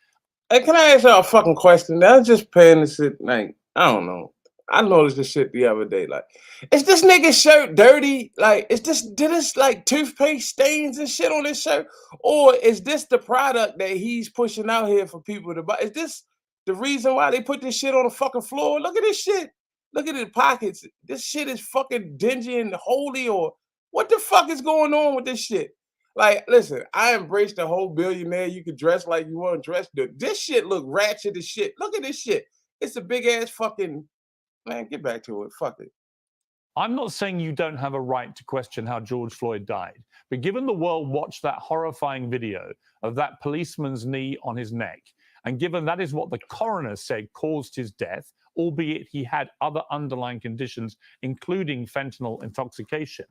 Hey, can I ask you a fucking question? I was just paying this shit, like, I don't know. I noticed this shit the other day. Like, is this nigga's shirt dirty? Like, did this like toothpaste stains and shit on this shirt? Or is this the product that he's pushing out here for people to buy? Is this the reason why they put this shit on the fucking floor? Look at this shit. Look at the pockets. This shit is fucking dingy and holey, or what the fuck is going on with this shit? Like, listen, I embrace the whole billionaire. You can dress like you want to dress. This shit look ratchet as shit. Look at this shit. It's a big ass fucking, man, get back to it. Fuck it. I'm not saying you don't have a right to question how George Floyd died, but given the world watched that horrifying video of that policeman's knee on his neck, and given that is what the coroner said caused his death, albeit he had other underlying conditions, including fentanyl intoxication,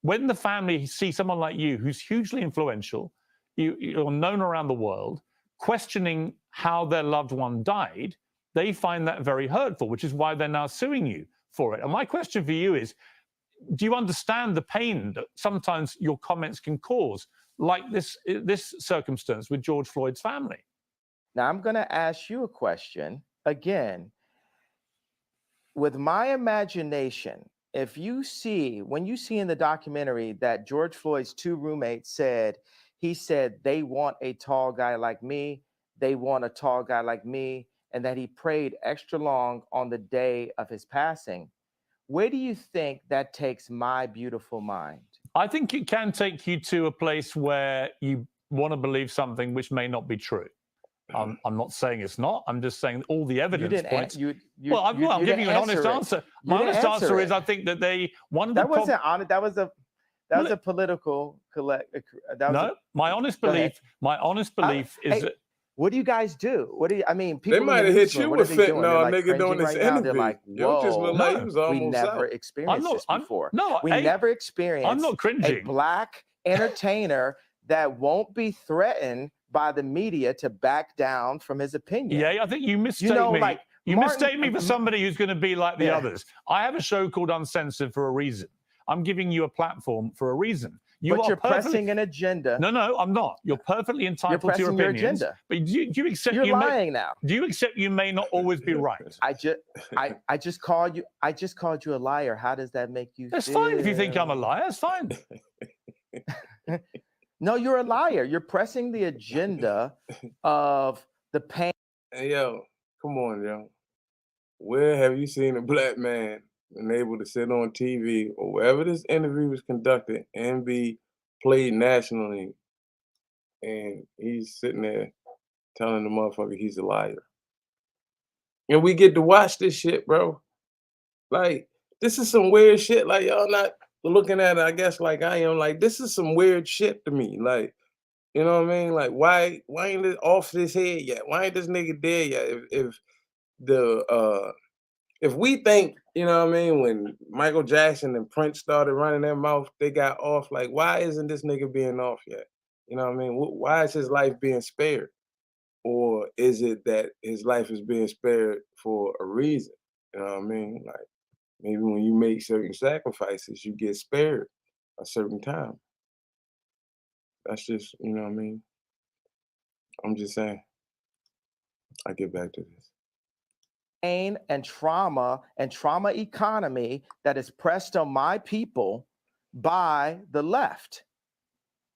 when the family see someone like you, who's hugely influential, you're known around the world, questioning how their loved one died, they find that very hurtful, which is why they're now suing you for it. And my question for you is, do you understand the pain that sometimes your comments can cause, like this circumstance with George Floyd's family? Now, I'm going to ask you a question again. With my imagination, when you see in the documentary that George Floyd's two roommates said they want a tall guy like me, they want a tall guy like me, and that he prayed extra long on the day of his passing. Where do you think that takes my beautiful mind? I think it can take you to a place where you want to believe something which may not be true. I'm not saying it's not. I'm just saying all the evidence points. I'm giving you an honest answer. My honest answer is I think that they wanted. That wasn't honest. That was a political collect. My honest belief is that. What do you guys do? People they might have hit you with fentanyl, nigga, doing this interview. They're like, whoa, we never experienced this before. We never experienced I'm not cringing. A black entertainer that won't be threatened by the media to back down from his opinion. Yeah, I think you mistake me. You mistake me for somebody who's going to be like the others. I have a show called Uncensored for a reason. I'm giving you a platform for a reason. You're pressing an agenda. No, I'm not. You're perfectly entitled to your opinions. Your agenda. But do you accept you're lying now? Do you accept you may not always be right? I just called you a liar. How does that make you feel? That's fine if you think I'm a liar. That's fine. No, you're a liar. You're pressing the agenda of the pain. Hey, yo, come on, yo. Where have you seen a black man been able to sit on TV or wherever this interview was conducted and be played nationally, and he's sitting there telling the motherfucker he's a liar? And we get to watch this shit, bro. Like, this is some weird shit. Like, y'all not looking at it, I guess, like I am. Like, this is some weird shit to me. Like, you know what I mean? Like, why ain't it off this head yet? Why ain't this nigga dead yet? If we think, you know what I mean, when Michael Jackson and Prince started running their mouth, they got off. Like, why isn't this nigga being off yet? You know what I mean? Why is his life being spared? Or is it that his life is being spared for a reason? You know what I mean? Like, maybe when you make certain sacrifices, you get spared a certain time. That's just, you know what I mean? I'm just saying. I'll get back to this. Pain and trauma economy that is pressed on my people by the left.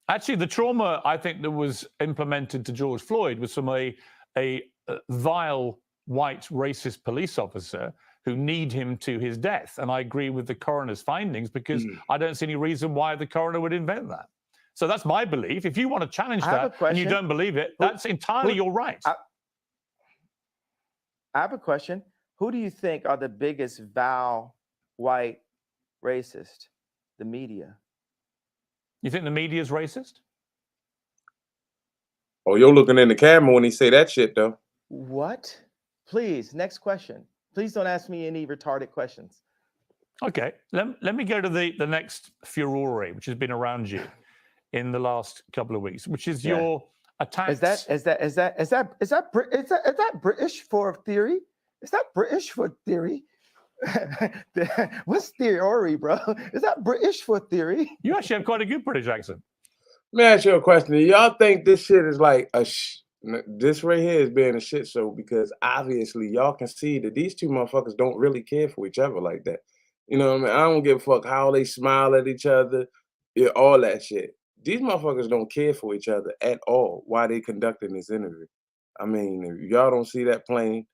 Actually, the trauma I think that was implemented to George Floyd was from a vile white racist police officer who kneed him to his death. And I agree with the coroner's findings because I don't see any reason why the coroner would invent that. So that's my belief. If you want to challenge that and you don't believe it, that's entirely your right. I have a question. Who do you think are the biggest vile white racist? The media. You think the media is racist? Oh, you're looking in the camera when he say that shit, though. What? Please, next question. Please don't ask me any retarded questions. Okay, let me go to the next furore, which has been around you in the last couple of weeks, which is your attacks. Is that British for theory? Is that British for theory? What's theory, bro? Is that British for theory? You actually have quite a good British accent. Let me ask you a question. Do y'all think this shit is like this right here is being a shit show? Because obviously y'all can see that these two motherfuckers don't really care for each other like that. You know what I mean? I don't give a fuck how they smile at each other, all that shit. These motherfuckers don't care for each other at all while they conducting this interview. I mean, if y'all don't see that plain,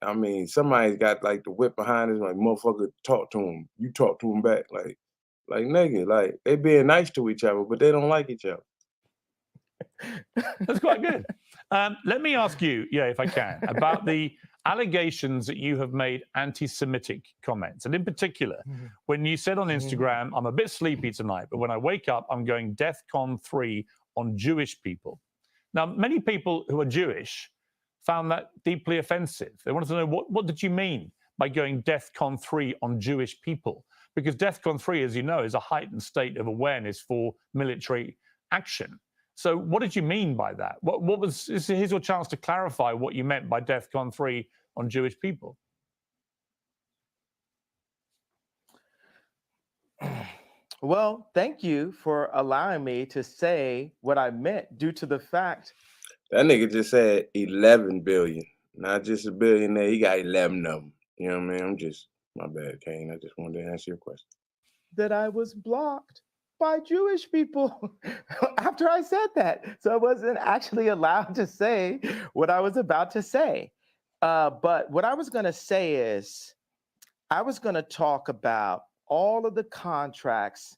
I mean, somebody's got like the whip behind us, like, motherfucker, talk to him. You talk to him back. Like nigga, like they being nice to each other, but they don't like each other. That's quite good. Let me ask you, if I can, about the allegations that you have made anti-Semitic comments. And in particular, when you said on Instagram, I'm a bit sleepy tonight, but when I wake up, I'm going DEFCON 3 on Jewish people. Now, many people who are Jewish found that deeply offensive. They wanted to know, what did you mean by going DEFCON 3 on Jewish people? Because DEFCON 3, as you know, is a heightened state of awareness for military action. So what did you mean by that? Here's your chance to clarify what you meant by DEFCON 3 on Jewish people. Well, thank you for allowing me to say what I meant due to the fact. That nigga just said 11 billion, not just a billionaire. He got 11 of them. You know what I mean? My bad, Kane. I just wanted to answer your question. That I was blocked by Jewish people after I said that. So I wasn't actually allowed to say what I was about to say. But what I was going to say is I was going to talk about all of the contracts,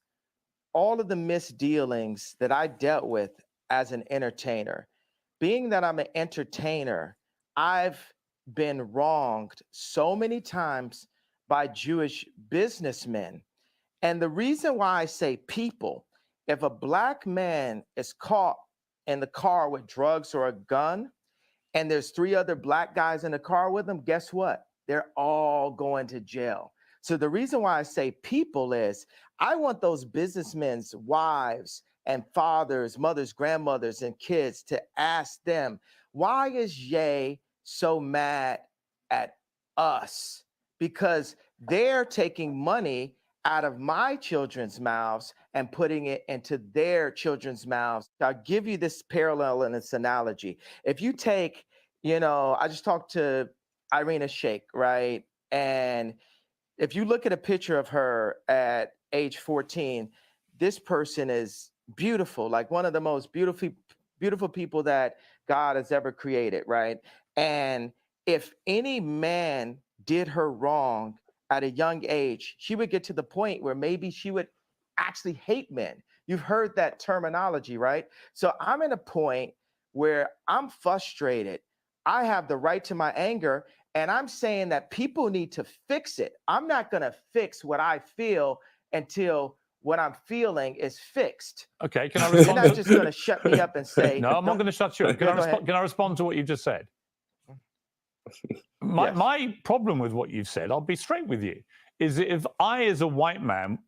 all of the misdealings that I dealt with as an entertainer. Being that I'm an entertainer, I've been wronged so many times by Jewish businessmen. And the reason why I say people, if a black man is caught in the car with drugs or a gun, and there's 3 other black guys in the car with him, guess what? They're all going to jail. So the reason why I say people is I want those businessmen's wives and fathers, mothers, grandmothers, and kids to ask them, why is Ye so mad at us? Because they're taking money out of my children's mouths and putting it into their children's mouths. I'll give you this parallel and this analogy. If you take, I just talked to Irina Shayk, right? And if you look at a picture of her at age 14, this person is beautiful, like one of the most beautiful people that God has ever created, right? And if any man did her wrong at a young age, she would get to the point where maybe she would actually hate men. You've heard that terminology, right? So I'm at a point where I'm frustrated. I have the right to my anger, and I'm saying that people need to fix it. I'm not going to fix what I feel until what I'm feeling is fixed. Okay, can I respond? You're not just going to shut me up and say... No, I'm not going to shut you up. Can I respond to what you just said? My problem with what you've said, I'll be straight with you, is that if I, as a white man,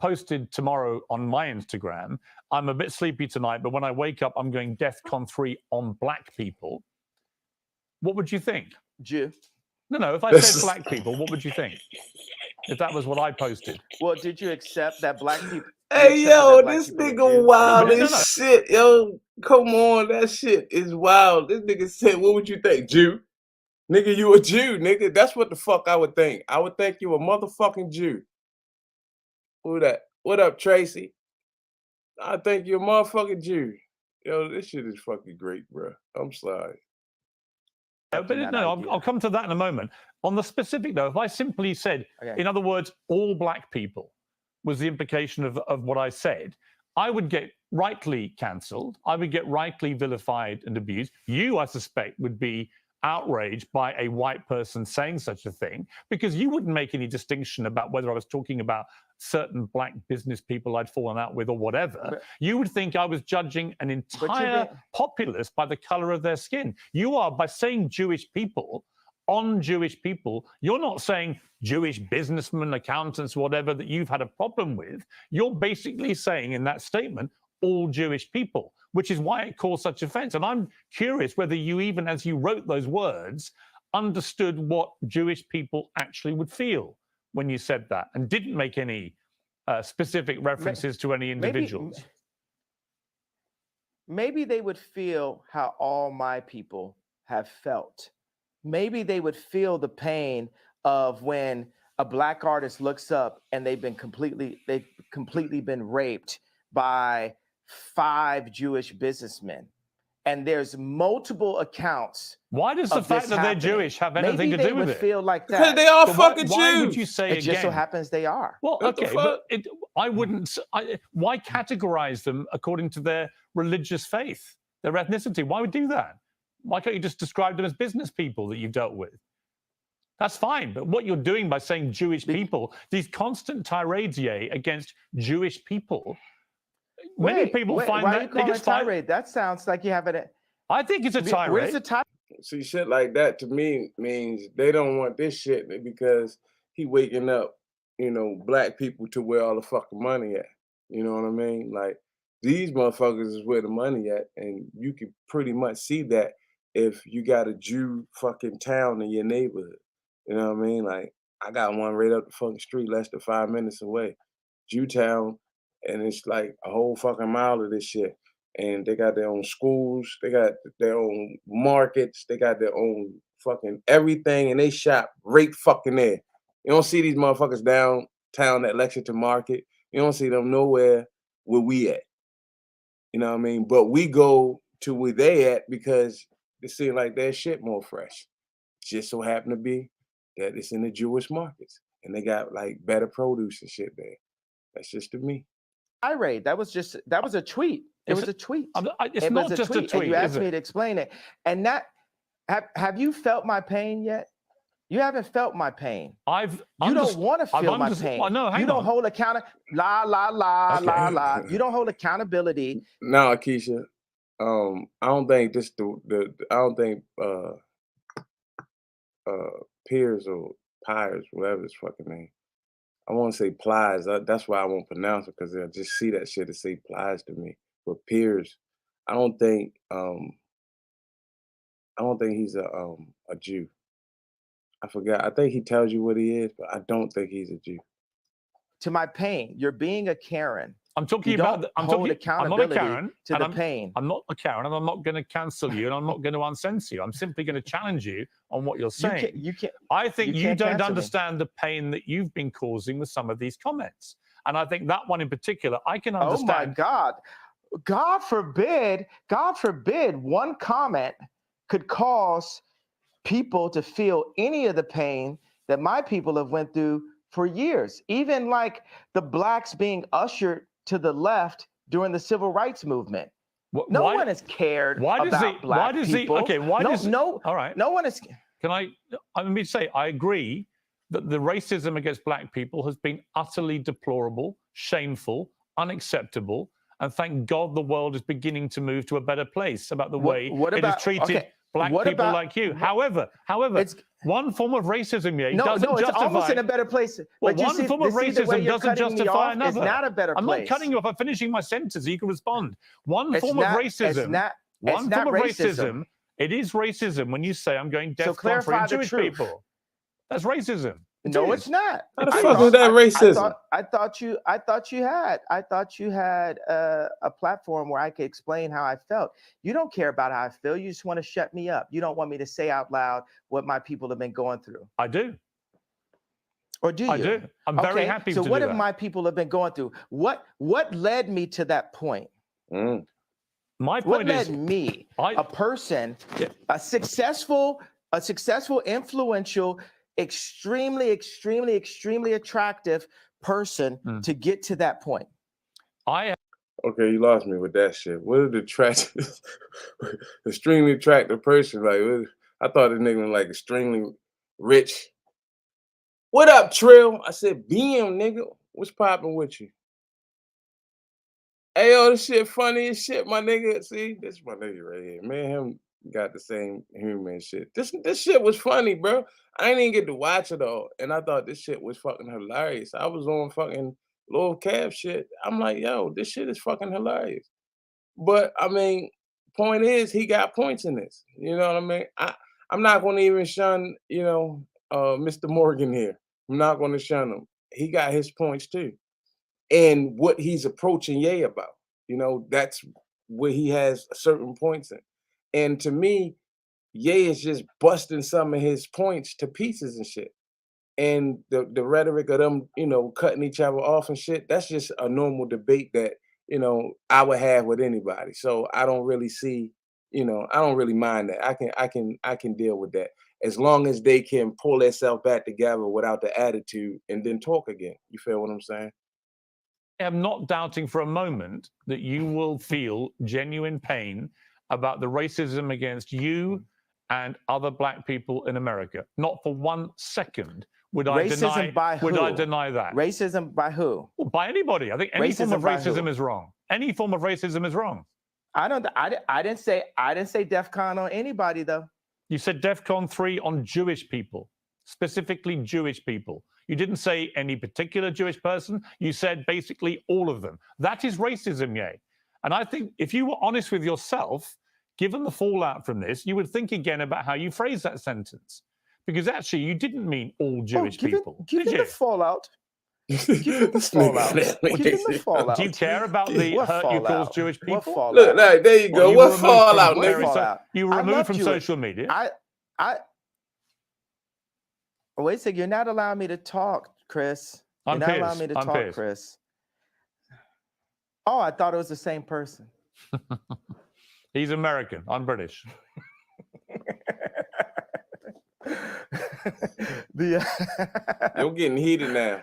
posted tomorrow on my Instagram, I'm a bit sleepy tonight, but when I wake up, I'm going DEFCON 3 on black people, what would you think? Jew. No, if I said black people, what would you think? If that was what I posted. Well, did you accept that black people... Hey, yo, this nigga wild as shit, yo. Come on, that shit is wild. This nigga said, what would you think, Jew? Nigga, you a Jew, nigga. That's what the fuck I would think. I would think you a motherfucking Jew. Who that? What up, Tracy? I think you're a motherfucking Jew. Yo, this shit is fucking great, bro. I'm sorry. But no, I'll come to that in a moment. On the specific, though, if I simply said, in other words, all black people was the implication of what I said, I would get rightly cancelled. I would get rightly vilified and abused. You, I suspect, would be outraged by a white person saying such a thing, because you wouldn't make any distinction about whether I was talking about certain black business people I'd fallen out with or whatever. You would think I was judging an entire populace by the color of their skin. You are, by saying Jewish people, on Jewish people, you're not saying Jewish businessmen, accountants, whatever, that you've had a problem with. You're basically saying in that statement, all Jewish people, which is why it caused such offense. And I'm curious whether you, even as you wrote those words, understood what Jewish people actually would feel when you said that, and didn't make any specific references to any individuals. Maybe they would feel how all my people have felt. Maybe they would feel the pain of when a black artist looks up and they've completely been raped by 5 Jewish businessmen, and there's multiple accounts. Why does the fact that they're Jewish have anything to do with it? Feel like that because they are fucking Jews. Why would you say it just so happens they are? Well, okay, but I wouldn't. Why categorize them according to their religious faith, their ethnicity? Why would you do that? Why can't you just describe them as business people that you've dealt with? That's fine. But what you're doing by saying Jewish people, these constant tirades against Jewish people, many people find why that. Are you calling it a tirade? That sounds like you have it. I think it's a tirade. Where's the tirade? See, shit like that to me means they don't want this shit because he waking up, black people to where all the fucking money at. You know what I mean? Like, these motherfuckers is where the money at, and you can pretty much see that if you got a Jew fucking town in your neighborhood. You know what I mean? Like, I got one right up the fucking street, less than 5 minutes away. Jew town, and it's like a whole fucking mile of this shit. And they got their own schools, they got their own markets, they got their own fucking everything, and they shop right fucking there. You don't see these motherfuckers downtown at Lexington Market. You don't see them nowhere where we at. You know what I mean? But we go to where they at because it seems like their shit more fresh. Just so happen to be that it's in the Jewish markets, and they got like better produce and shit there. That's just to me. Tirade. That was a tweet. It was a tweet. It's not just a tweet. And you asked me to explain it. And that, have you felt my pain yet? You haven't felt my pain. You don't want to feel my pain. Well, no, you don't hold You don't hold accountability. No, Keisha. I don't think this I don't think Piers or Pyres, whatever his fucking name. I want to say Plies. That's why I won't pronounce it, because I just see that shit and say Plies to me. But Piers, I don't think he's a Jew. I forgot. I think he tells you what he is, but I don't think he's a Jew. To my pain, you're being a Karen. I'm talking about. I'm not a Karen to the pain. I'm not a Karen, and I'm not going to cancel you, and I'm not going to uncensor you. I'm simply going to challenge you on what you're saying. You can't. I think you don't understand the pain that you've been causing with some of these comments, and I think that one in particular, I can understand. Oh my God! God forbid! God forbid! One comment could cause people to feel any of the pain that my people have went through for years. Even like the blacks being ushered to the left during the civil rights movement. No one has cared about black people. All right. No one is. Let me say, I agree that the racism against black people has been utterly deplorable, shameful, unacceptable, and thank God the world is beginning to move to a better place about the way it has treated black people like you. However, it's one form of racism, doesn't justify. It's almost in a better place. Well, one form of racism doesn't justify another. It's not a better place. I'm not cutting you off. I'm finishing my sentence. You can respond. One form of racism. One form of racism. It is racism when you say I'm going death for Jewish people. That's racism. No, it's not. How the fuck is that racism? I thought you had a platform where I could explain how I felt. You don't care about how I feel. You just want to shut me up. You don't want me to say out loud what my people have been going through. I do. Or do you? I do. I'm very happy to do that. So what have my people have been going through? What led me to that point? My point what led is, me, a person, a successful, influential, extremely attractive person to get to that point? Okay, you lost me with that shit. What are the attractive, extremely attractive person? Like, I thought this nigga was like extremely rich. What up, Trill? I said, BM, nigga. What's popping with you? Hey, yo, this shit funny as shit, my nigga. See, this is my nigga right here. Me and him got the same humor and shit. This shit was funny, bro. I didn't even get to watch it all, and I thought this shit was fucking hilarious. I was on fucking Lil Cab shit. I'm like, yo, this shit is fucking hilarious. But I mean, point is, he got points in this. You know what I mean? I'm not going to even shun, you know, Mr. Morgan here. I'm not going to shun him. He got his points too. And what he's approaching Ye about, you know, that's where he has certain points in. And to me, Ye is just busting some of his points to pieces and shit. And the rhetoric of them, you know, cutting each other off and shit, that's just a normal debate that, you know, I would have with anybody. So I don't really see, you know, I don't really mind that. I can deal with that as long as they can pull themselves back together without the attitude and then talk again. You feel what I'm saying? I'm not doubting for a moment that you will feel genuine pain about the racism against you and other black people in America. Not for 1 second would I deny that. Racism by who? Well, by anybody. I think any form of racism is wrong. Any form of racism is wrong. I didn't say DEFCON on anybody though. You said DEFCON 3 on Jewish people, specifically Jewish people. You didn't say any particular Jewish person. You said basically all of them. That is racism, Ye. And I think if you were honest with yourself, given the fallout from this, you would think again about how you phrase that sentence. Because actually, you didn't mean all Jewish people. Given the fallout. Given the fallout. Given the fallout. Do you care about the hurt you cause Jewish people? Look, there you go. What fallout, nigga? You were removed from social media. Wait a second, you're not allowing me to talk, Chris. You're not allowing me to talk, Chris. Oh, I thought it was the same person. He's American. I'm British. You're getting heated now.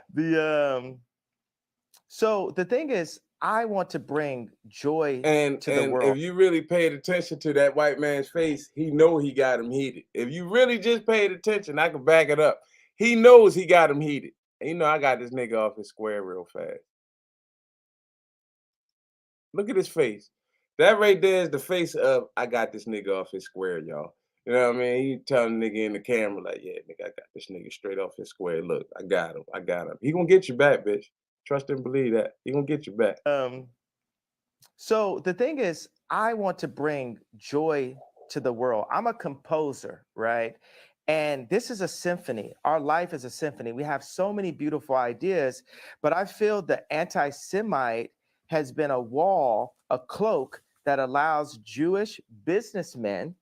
So the thing is, I want to bring joy to the world. If you really paid attention to that white man's face, he know he got him heated. If you really just paid attention, I can back it up. He knows he got him heated. And you know, I got this nigga off his square real fast. Look at his face. That right there is the face of, I got this nigga off his square, y'all. You know what I mean? He telling the nigga in the camera, like, yeah, nigga, I got this nigga straight off his square. Look, I got him. I got him. He gonna get you back, bitch. Trust and believe that. He gonna get you back. So the thing is, I want to bring joy to the world. I'm a composer, right? And this is a symphony. Our life is a symphony. We have so many beautiful ideas, but I feel the anti-Semite has been a wall, a cloak that allows Jewish businessmen,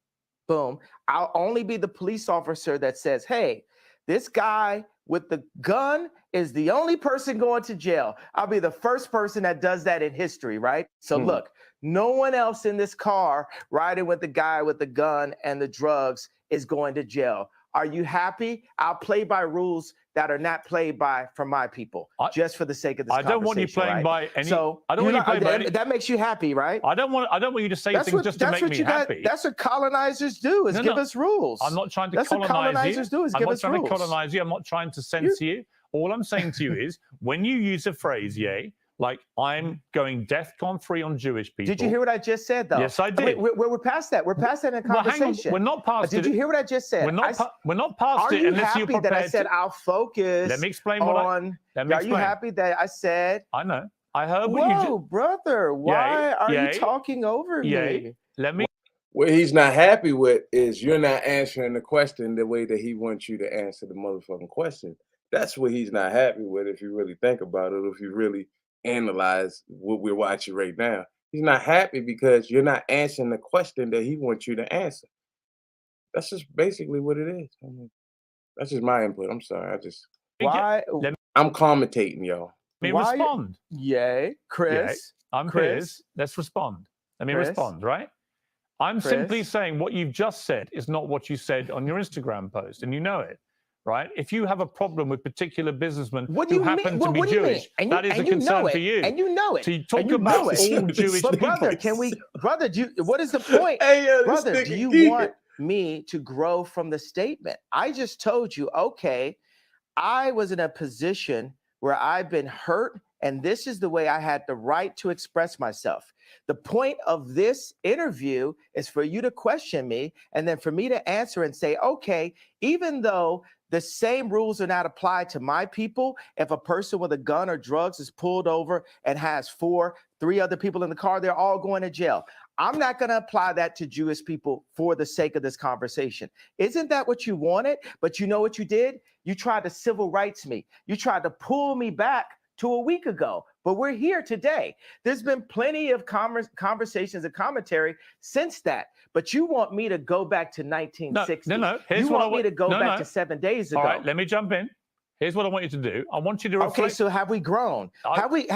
boom, I'll only be the police officer that says, hey, this guy with the gun is the only person going to jail. I'll be the first person that does that in history, right? So look, no one else in this car riding with the guy with the gun and the drugs is going to jail. Are you happy? I'll play by rules that are not played by from my people, just for the sake of this conversation. I don't want you playing by any. So I don't want you playing by any. That makes you happy, right? I don't want you to say things just to make me happy. That's what colonizers do, is give us rules. I'm not trying to colonize you. That's what colonizers do, is give us rules. I'm not trying to colonize you. I'm not trying to censor you. All I'm saying to you is, when you use a phrase, Ye, like I'm going DEFCON 3 on Jewish people. Did you hear what I just said, though? Yes, I did. We're past that. We're past that in conversation. Well, hang on. We're not past it. Did you hear what I just said? We're not past it unless you're prepared. Are you happy that I said I'll focus? Let me explain what Are you happy that I said? I know. I heard what you just. Whoa, brother! Why are you talking over me? Let me. What he's not happy with is you're not answering the question the way that he wants you to answer the motherfucking question. That's what he's not happy with. If you really think about it, if you really analyze what we're watching right now, he's not happy because you're not answering the question that he wants you to answer. That's just basically what it is. I mean, that's just my input. I'm sorry. Why? I'm commentating, y'all. Let me respond. Yay, Chris. Yay. I'm Chris. Let's respond. Let me respond, right? I'm simply saying what you've just said is not what you said on your Instagram post, and you know it, right? If you have a problem with particular businessmen who happen to be Jewish, that is a concern for you. And you know it. So you talk about all Jewish people. Brother, what is the point? Brother, do you want me to grow from the statement? I just told you, okay, I was in a position where I've been hurt, and this is the way I had the right to express myself. The point of this interview is for you to question me and then for me to answer and say, okay, even though the same rules are not applied to my people, if a person with a gun or drugs is pulled over and has three other people in the car, they're all going to jail. I'm not going to apply that to Jewish people for the sake of this conversation. Isn't that what you wanted? But you know what you did? You tried to civil rights me. You tried to pull me back to a week ago, but we're here today. There's been plenty of conversations and commentary since that, but you want me to go back to 1960. No. You want me to go back to 7 days ago. All right, let me jump in. Here's what I want you to do. I want you to reflect. Okay, so have we grown? Have we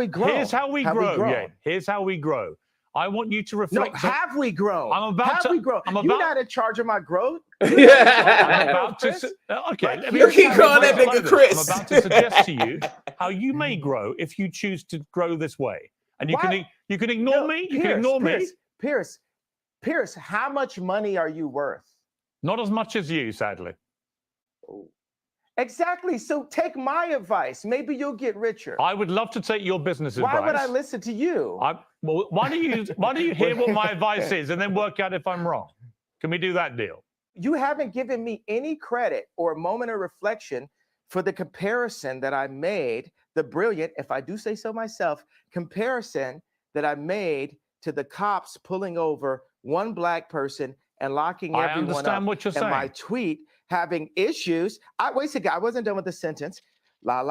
grown? Here's how we grow. Yeah, here's how we grow. I want you to reflect. No, have we grown? I'm about have to. We grown? You're not in charge of my growth. I'm about to. Okay, you keep calling that nigga Chris. I'm about to suggest to you how you may grow if you choose to grow this way. And you can ignore me. You can ignore me. Pierce, how much money are you worth? Not as much as you, sadly. Exactly. So take my advice. Maybe you'll get richer. I would love to take your business advice. Why would I listen to you? Well, why don't you hear what my advice is and then work out if I'm wrong? Can we do that deal? You haven't given me any credit or a moment of reflection for the comparison that I made, the brilliant, if I do say so myself, comparison that I made to the cops pulling over one black person and locking everyone up. I understand what you're saying. And my tweet having issues. Wait a second, I wasn't done with the sentence. My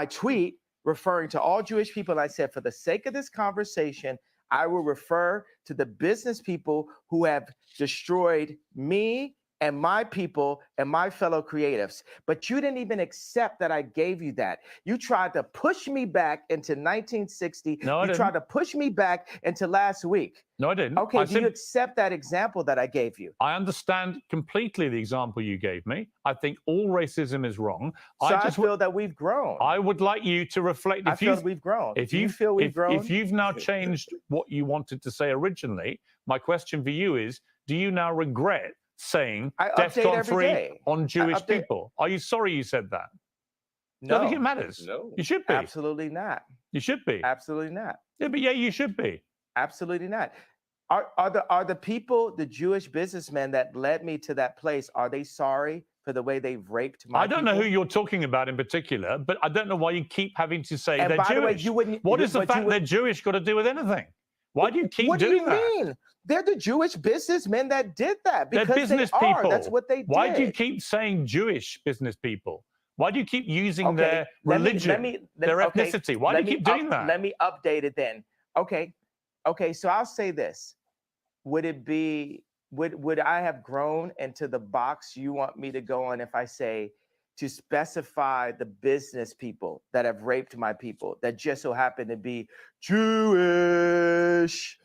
tweet referring to all Jewish people, I said, for the sake of this conversation, I will refer to the business people who have destroyed me and my people and my fellow creatives. But you didn't even accept that I gave you that. You tried to push me back into 1960. No, I didn't. You tried to push me back into last week. No, I didn't. Okay, do you accept that example that I gave you? I understand completely the example you gave me. I think all racism is wrong. So I feel that we've grown. I would like you to reflect. I feel we've grown. If you feel we've grown? If you've now changed what you wanted to say originally, my question for you is, do you now regret saying DEFCON 3 on Jewish people? Are you sorry you said that? No. I don't think it matters. No. You should be. Absolutely not. You should be. Absolutely not. Yeah, but yeah, you should be. Absolutely not. Are the people, the Jewish businessmen that led me to that place, are they sorry for the way they've raped my I don't know who you're talking about in particular, but I don't know why you keep having to say they're Jewish. The way, what does the fact they're Jewish got to do with anything? Why do you keep doing that? What do you mean? They're the Jewish businessmen that did that because they're business people. That's what they did. Why do you keep saying Jewish business people? Why do you keep using their religion, their ethnicity? Why do you keep doing that? Let me update it then. Okay, so I'll say this. Would I have grown into the box you want me to go on if I say to specify the business people that have raped my people that just so happen to be Jewish?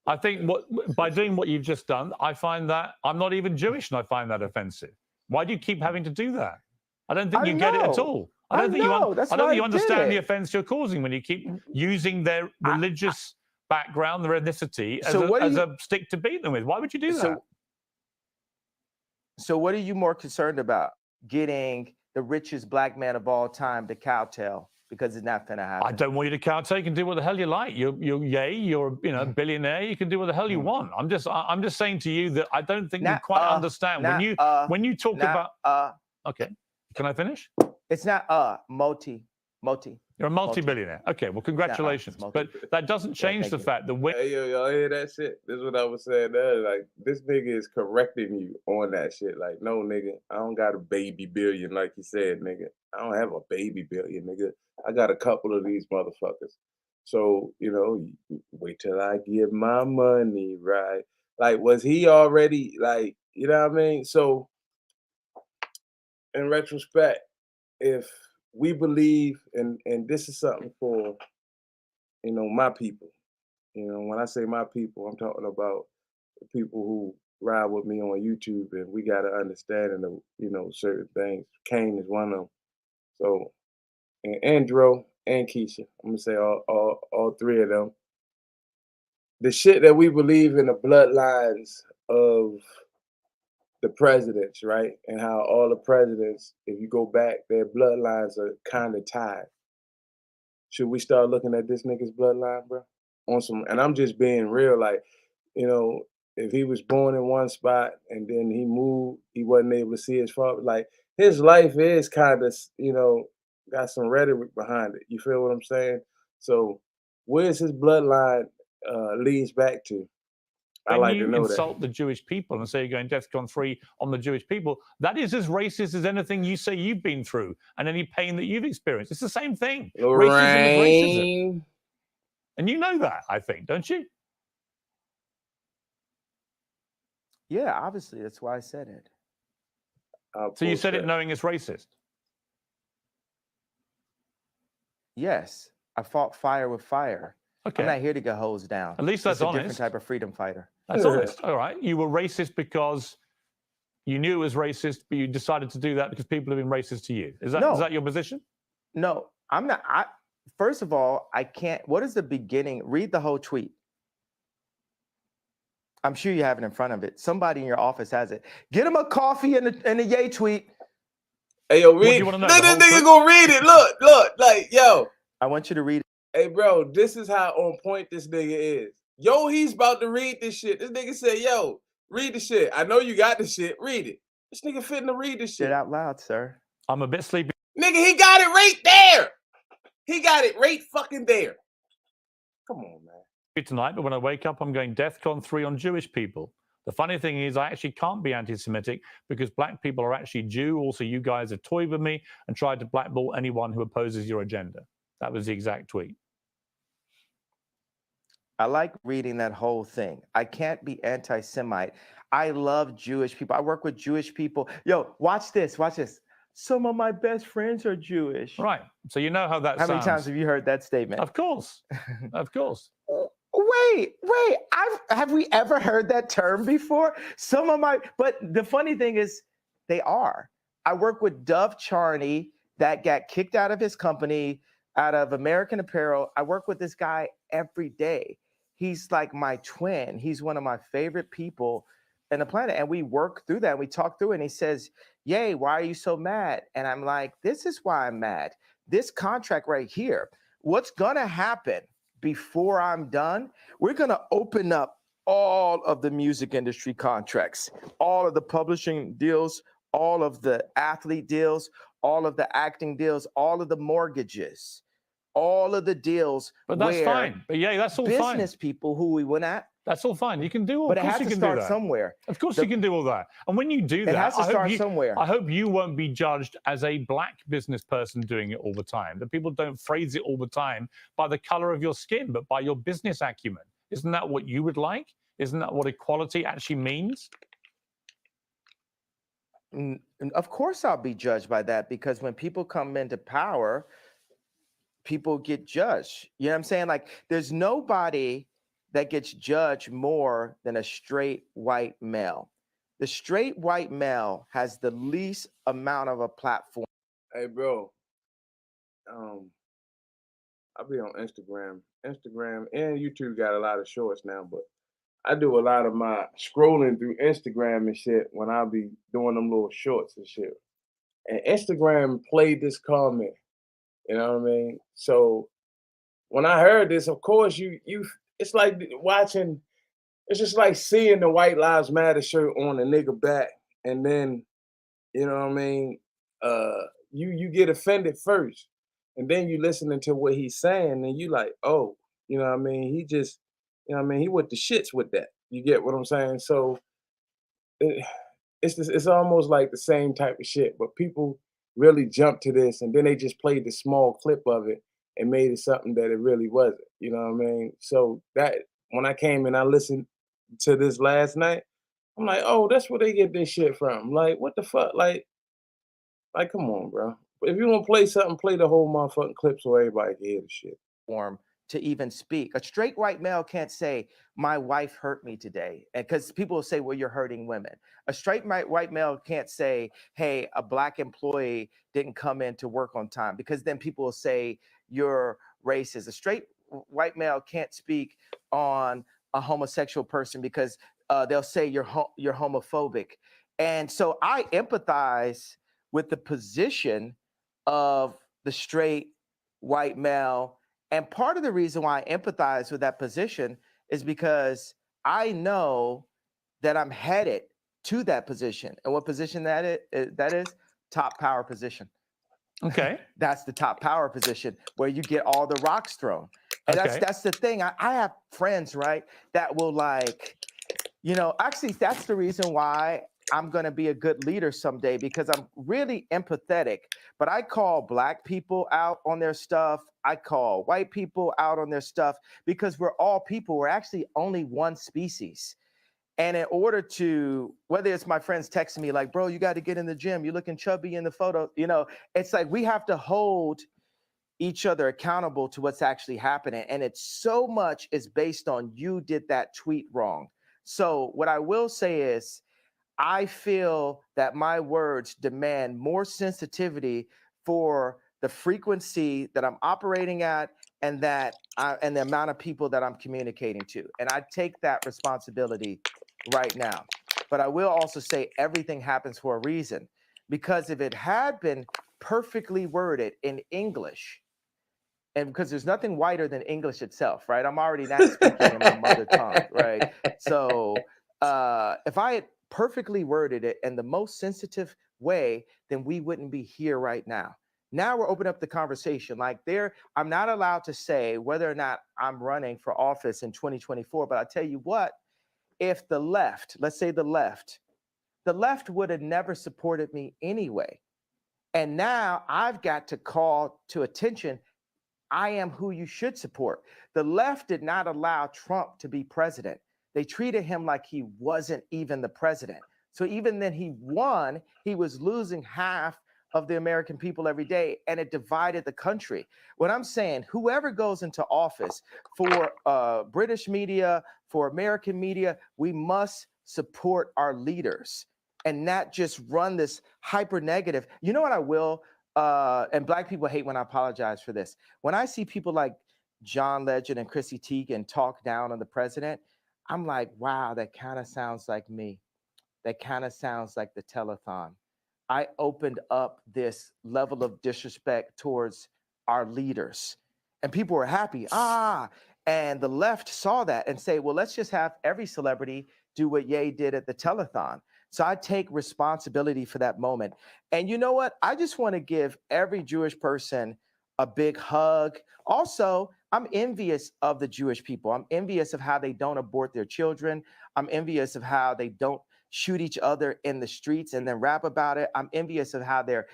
I think by doing what you've just done, I find that I'm not even Jewish and I find that offensive. Why do you keep having to do that? I don't think you get it at all. I don't think you understand the offense you're causing when you keep using their religious background, their ethnicity as a stick to beat them with. Why would you do that? So what are you more concerned about? Getting the richest black man of all time to kowtow? Because it's not going to happen. I don't want you to kowtow. You can do what the hell you like. You're a billionaire. You can do what the hell you want. I'm just saying to you that I don't think you quite understand when you talk about. Okay, can I finish? It's not Moti. You're a multi-billionaire. Okay, well, congratulations. But that doesn't change the fact that when... Hey, yo, y'all hear that shit? This is what I was saying there. Like, this nigga is correcting you on that shit. Like, no, nigga, I don't got a baby billion like you said, nigga. I don't have a baby billion, nigga. I got a couple of these motherfuckers. So, wait till I get my money, right? Like, was he already, like, you know what I mean? So, in retrospect, if we believe, and this is something for, my people. When I say my people, I'm talking about the people who ride with me on YouTube, and we got an understanding of, certain things. Kane is one of them. So, and Andro and Keisha, I'm gonna say all three of them. The shit that we believe in the bloodlines of the presidents, right? And how all the presidents, if you go back, their bloodlines are kind of tied. Should we start looking at this nigga's bloodline, bro? And I'm just being real, like, if he was born in one spot and then he moved, he wasn't able to see his father. Like, his life is kind of, got some rhetoric behind it. You feel what I'm saying? So, where's his bloodline leads back to? I like to know that. When you insult the Jewish people and say you're going DEFCON 3 on the Jewish people, that is as racist as anything you say you've been through and any pain that you've experienced. It's the same thing. Racism is racism. And you know that, I think, don't you? Yeah, obviously. That's why I said it. So you said it knowing it's racist? Yes. I fought fire with fire. Okay. I'm not here to get hosed down. At least that's honest. A different type of freedom fighter. That's honest. All right. You were racist because you knew it was racist, but you decided to do that because people have been racist to you. Is that your position? No, I'm not. First of all, I can't. What is the beginning? Read the whole tweet. I'm sure you have it in front of it. Somebody in your office has it. Get him a coffee in the Ye tweet. Hey, yo, read. This nigga gonna read it. Look, like, yo. I want you to read it. Hey, bro, this is how on point this nigga is. Yo, he's about to read this shit. This nigga said, yo, read the shit. I know you got the shit. Read it. This nigga fitting to read this shit. Get out loud, sir. I'm a bit sleepy. Nigga, he got it right there. He got it right fucking there. Come on, man. Tonight, but when I wake up, I'm going DEFCON 3 on Jewish people. The funny thing is I actually can't be anti-Semitic because black people are actually Jew. Also, you guys have toyed with me and tried to blackball anyone who opposes your agenda. That was the exact tweet. I like reading that whole thing. I can't be anti-Semite. I love Jewish people. I work with Jewish people. Yo, watch this. Watch this. Some of my best friends are Jewish. Right. So you know how that sounds. How many times have you heard that statement? Of course. Of course. Wait. Have we ever heard that term before? But the funny thing is, they are. I work with Dove Charney that got kicked out of his company, out of American Apparel. I work with this guy every day. He's like my twin. He's one of my favorite people in the planet. And we work through that. And we talk through it. And he says, yay, why are you so mad? And I'm like, this is why I'm mad. This contract right here, what's going to happen before I'm done? We're going to open up all of the music industry contracts, all of the publishing deals, all of the athlete deals, all of the acting deals, all of the mortgages, all of the deals. But that's fine. But yeah, that's all fine. Business people who we went at. That's all fine. You can do all that. But it has to start somewhere. Of course you can do all that. And when you do that, it has to start somewhere. I hope you won't be judged as a black business person doing it all the time. That people don't phrase it all the time by the color of your skin, but by your business acumen. Isn't that what you would like? Isn't that what equality actually means? And of course I'll be judged by that, because when people come into power, people get judged. You know what I'm saying? Like, there's nobody that gets judged more than a straight white male. The straight white male has the least amount of a platform. Hey, bro. I'll be on Instagram. Instagram and YouTube got a lot of shorts now, but I do a lot of my scrolling through Instagram and shit when I be doing them little shorts and shit. And Instagram played this comment. You know what I mean? So when I heard this, of course, it's like watching, it's just like seeing the White Lives Matter shirt on a nigga back. And then, you know what I mean? You get offended first. And then you listening to what he's saying and you like, oh, you know what I mean? He just, you know what I mean? He with the shits with that. You get what I'm saying? So it's almost like the same type of shit, but people really jumped to this and then they just played the small clip of it and made it something that it really wasn't. You know what I mean? So that when I came and I listened to this last night, I'm like, oh, that's where they get this shit from. Like, what the fuck? Like, Like, come on, bro. If you want to play something, play the whole motherfucking clip so everybody can hear the shit. To even speak. A straight white male can't say, my wife hurt me today. And because people will say, well, you're hurting women. A straight white male can't say, hey, a black employee didn't come in to work on time, because then people will say you're racist. A straight white male can't speak on a homosexual person because they'll say you're homophobic. And so I empathize with the position of the straight white male. And part of the reason why I empathize with that position is because I know that I'm headed to that position. And what position that is? Top power position. Okay. That's the top power position where you get all the rocks thrown. And that's the thing. I have friends, right, that will like, you know, actually that's the reason why I'm going to be a good leader someday, because I'm really empathetic. But I call black people out on their stuff. I call white people out on their stuff, because we're all people. We're actually only one species. And in order to, whether it's my friends texting me like, bro, you got to get in the gym. You're looking chubby in the photo. You know, it's like we have to hold each other accountable to what's actually happening. And it's so much is based on you did that tweet wrong. So what I will say is, I feel that my words demand more sensitivity for the frequency that I'm operating at, and that and the amount of people that I'm communicating to. And I take that responsibility right now. But I will also say everything happens for a reason, because if it had been perfectly worded in English, and because there's nothing whiter than English itself, right? I'm already not speaking in my mother tongue, right? So if I had perfectly worded it in the most sensitive way, then we wouldn't be here right now. Now we're opening up the conversation. Like I'm not allowed to say whether or not I'm running for office in 2024, but I'll tell you what, if the left, let's say the left would have never supported me anyway. And now I've got to call to attention, I am who you should support. The left did not allow Trump to be president. They treated him like he wasn't even the president. So even then he won, he was losing half of the American people every day, and it divided the country. What I'm saying, whoever goes into office, for British media, for American media, we must support our leaders and not just run this hyper negative. You know what I will? And black people hate when I apologize for this. When I see people like John Legend and Chrissy Teigen talk down on the president, I'm like, wow, that kind of sounds like me. That kind of sounds like the telethon. I opened up this level of disrespect towards our leaders, and people were happy. And the left saw that and say, well, let's just have every celebrity do what Ye did at the telethon. So I take responsibility for that moment. And you know what? I just want to give every Jewish person a big hug. Also, I'm envious of the Jewish people. I'm envious of how they don't abort their children. I'm envious of how they don't shoot each other in the streets and then rap about it. I'm envious of how their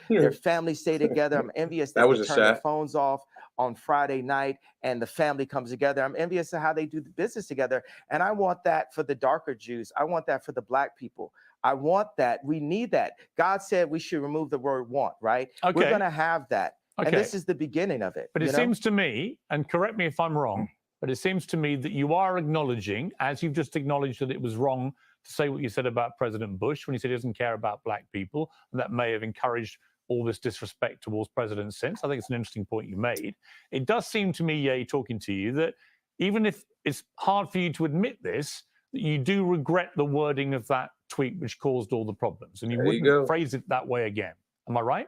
families stay together. I'm envious that they turn their phones off on Friday night and the family comes together. I'm envious of how they do the business together. And I want that for the darker Jews. I want that for the black people. I want that. We need that. God said we should remove the word want, right? Okay. We're going to have that. Okay. And this is the beginning of it. But it seems to me, and correct me if I'm wrong, but it seems to me that you are acknowledging, as you've just acknowledged that it was wrong to say what you said about President Bush when he said he doesn't care about black people, and that may have encouraged all this disrespect towards presidents since. I think it's an interesting point you made. It does seem to me, Ye, talking to you, that even if it's hard for you to admit this, that you do regret the wording of that tweet which caused all the problems, and you wouldn't phrase it that way again. Am I right?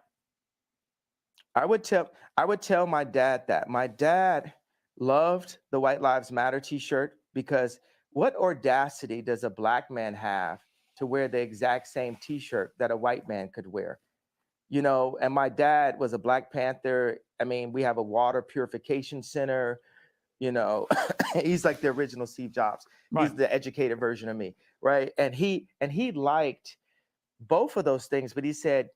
I would tell my dad that. My dad loved the White Lives Matter t-shirt, because what audacity does a black man have to wear the exact same t-shirt that a white man could wear? You know, and my dad was a Black Panther. I mean, we have a water purification center. You know, he's like the original Steve Jobs. Right. He's the educated version of me, right? And he liked both of those things, but he said,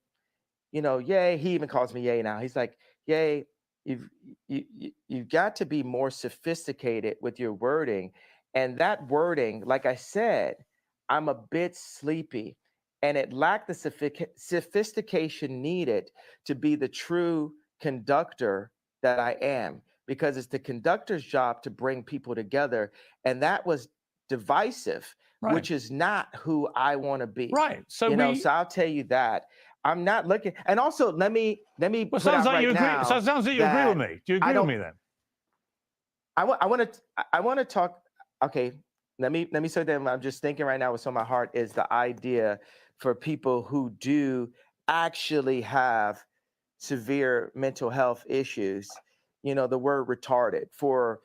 you know, Ye, he even calls me Ye now. He's like, Ye, you've got to be more sophisticated with your wording. And that wording, like I said, I'm a bit sleepy. and it lacked the sophistication needed to be the true conductor that I am, because it's the conductor's job to bring people together, and that was divisive, which is not who I want to be. Right. So so I'll tell you that I'm not looking. And also, let me put sounds out like right you agree. now. So it sounds like you agree with me. Do you agree with me then? I want to talk. Okay, let me say that I'm just thinking right now. What's on my heart is the idea for people who do actually have severe mental health issues. The word retarded for,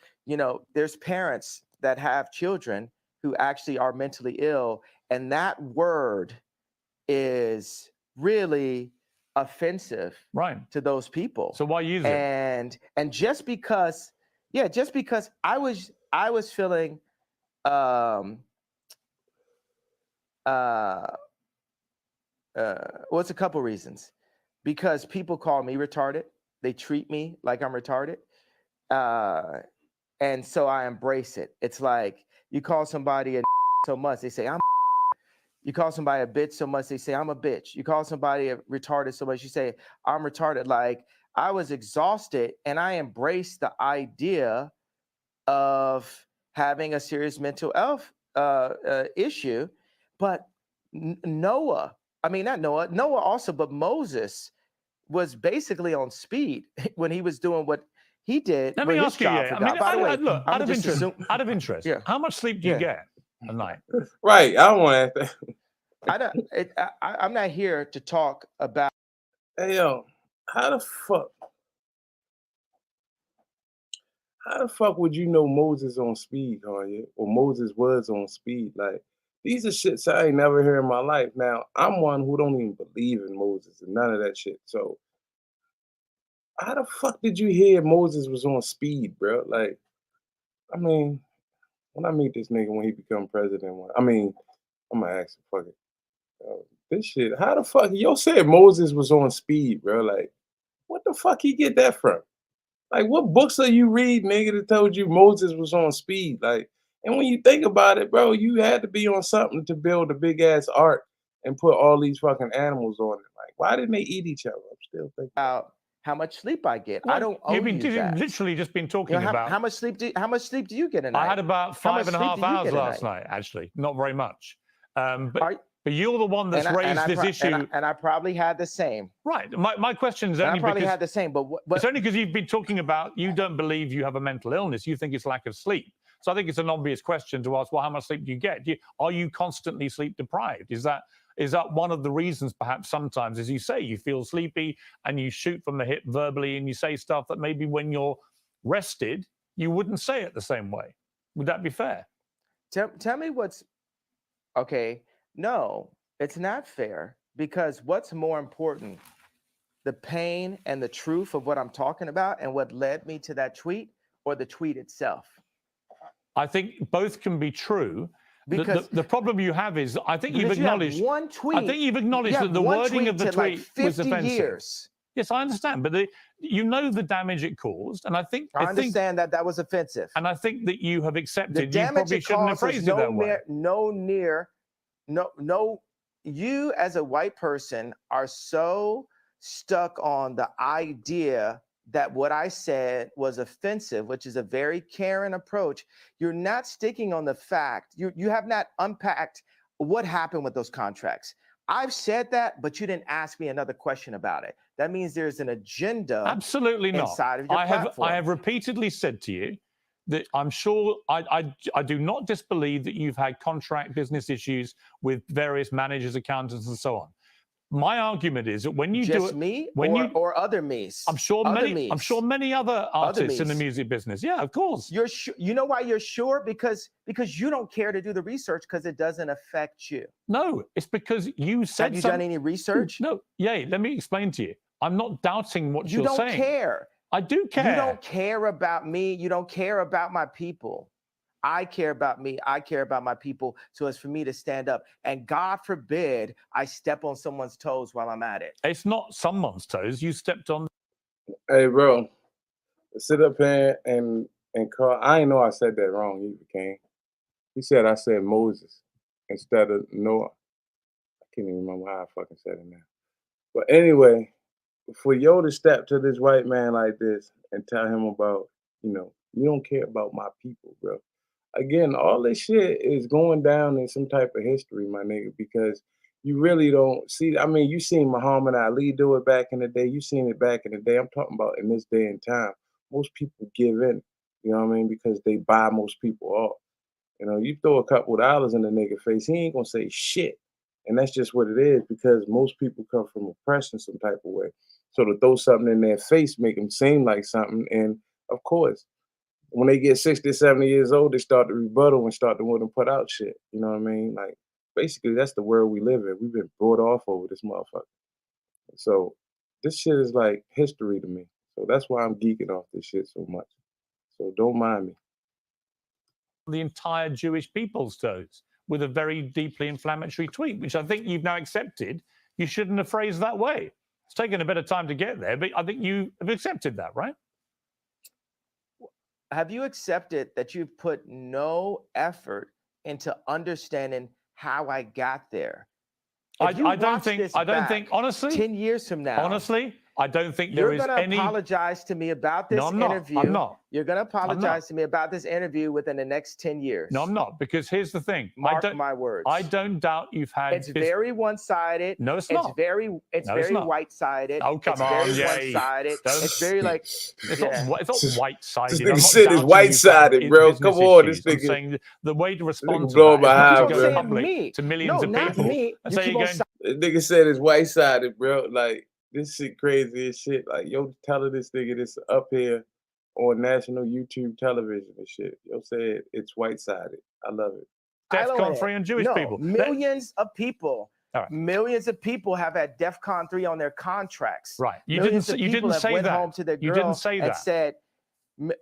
there's parents that have children who actually are mentally ill, and that word is really offensive to those people. So why use it? And just because I was feeling it's a couple reasons. Because people call me retarded, they treat me like I'm retarded, and so I embrace it. It's like you call somebody a so much, they say I'm. You call somebody a bitch so much, they say I'm a bitch. You call somebody a retarded so much, you say I'm retarded. Like, I was exhausted, and I embraced the idea of having a serious mental health issue. But Noah also, but Moses was basically on speed when he was doing what he did. Let me ask you, By the way, look, out of interest, how much sleep do you get a night? Right, I don't want to ask that. I'm not here to talk about. Hey, yo, how the fuck would you know Moses on speed, Kanye? Or Moses was on speed? Like, these are shits I ain't never heard in my life. Now, I'm one who don't even believe in Moses and none of that shit. So, how the fuck did you hear Moses was on speed, bro? Like, I mean, when I meet this nigga when he become president, I'm gonna ask him, fuck it. This shit, how the fuck, yo said Moses was on speed, bro? Like, what the fuck he get that from? Like, what books are you read, nigga, that told you Moses was on speed? Like, and when you think about it, bro, you had to be on something to build a big ass ark and put all these fucking animals on it. Like, why didn't they eat each other? I'm still thinking about how much sleep I get. Well, I don't owe you that. Literally just been talking about how much sleep do you get a night? I had about 5.5 hours last night, actually. Not very much. But you're the one that's raised this issue. And I probably had the same. Right. My question is only I probably had the same, but it's only because you've been talking about you don't believe you have a mental illness. You think it's lack of sleep. So I think it's an obvious question to ask, well, how much sleep do you get? Are you constantly sleep deprived? Is that one of the reasons, perhaps sometimes, as you say, you feel sleepy and you shoot from the hip verbally and you say stuff that maybe when you're rested, you wouldn't say it the same way? Would that be fair? Tell me what's... Okay, no, it's not fair, because what's more important, the pain and the truth of what I'm talking about and what led me to that tweet, or the tweet itself? I think both can be true. Because the problem you have is, I think you've acknowledged one tweet. I think you've acknowledged that the wording of the tweet was offensive. Years. Yes, I understand, but you know the damage it caused, and I understand that was offensive. And I think that you have accepted. The you probably shouldn't have phrased it that way. You as a white person are so stuck on the idea that what I said was offensive, which is a very caring approach. You're not sticking on the fact. You have not unpacked what happened with those contracts. I've said that, but you didn't ask me another question about it. That means there's an agenda. Absolutely not. Inside of your platform. I have repeatedly said to you that I'm sure I do not disbelieve that you've had contract business issues with various managers, accountants, and so on. My argument is that when you do it, me or other me's. I'm sure many other artists in the music business. Yeah, of course. You know why you're sure? Because you don't care to do the research because it doesn't affect you. No, it's because you said. Have you done any research? No. Yeah, let me explain to you. I'm not doubting what you're saying. You don't care. I do care. You don't care about me. You don't care about my people. I care about me. I care about my people. So it's for me to stand up. And God forbid I step on someone's toes while I'm at it. It's not someone's toes. You stepped on. Hey, bro. Sit up here and call. I ain't know I said that wrong either, King. He said I said Moses instead of Noah. can't even remember how I fucking said it now. But anyway, for Yo to step to this white man like this and tell him about, you know, you don't care about my people, bro. Again, all this shit is going down in some type of history, my nigga, because you really don't see. I mean, you seen Muhammad Ali do it back in the day. You seen it back in the day. I'm talking about in this day and time. Most people give in, you know what I mean, because they buy most people off. You know, you throw a couple of dollars in the nigga face, he ain't gonna say shit. And that's just what it is, because most people come from oppression some type of way. So to throw something in their face make them seem like something. And of course, when they get 60, 70 years old, they start to rebuttal and start to want to put out shit. You know what I mean? Like, basically, that's the world we live in. We've been brought off over this motherfucker. So this shit is like history to me. So that's why I'm geeking off this shit so much. So don't mind me. The entire Jewish people's toes with a very deeply inflammatory tweet, which I think you've now accepted. You shouldn't have phrased that way. It's taken a bit of time to get there, but I think you have accepted that, right? Have you accepted that you've put no effort into understanding how I got there? I don't think, honestly, 10 years from now, honestly, I don't think there is any. You're going to apologize to me about this interview. I'm not. You're going to apologize to me about this interview within the next 10 years. No, I'm not, because here's the thing. Mark my words. I don't doubt you've had. It's very one-sided. No, it's not. It's very white-sided. Oh, come on, it's very one-sided. It's very like. It's not white-sided. This nigga shit is white-sided, bro. Come on, this nigga. I'm saying the way to respond to blow that my is to go public to millions of people. Me. And say you're going. The nigga said it's white-sided, bro. Like, this shit crazy as shit. Like, yo telling this nigga this up here on national YouTube television and shit. Yo said it's white-sided. I love it. DEFCON 3 on Jewish people. Millions of people. Right. Millions of people have had DEFCON 3 on their contracts. Right. You didn't say that. You didn't say that. And said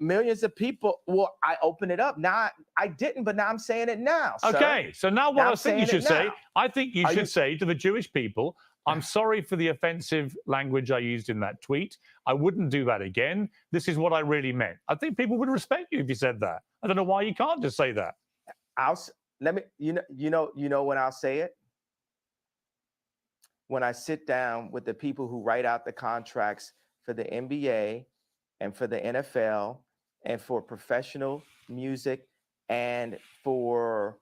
millions of people. Well, I opened it up. Now I didn't, but now I'm saying it now. Okay. So now what I think you should say, I think you should say to the Jewish people, I'm sorry for the offensive language I used in that tweet. I wouldn't do that again. This is what I really meant. I think people would respect you if you said that. I don't know why you can't just say that. You know when I'll say it? When I sit down with the people who write out the contracts for the NBA and for the NFL and for professional music and for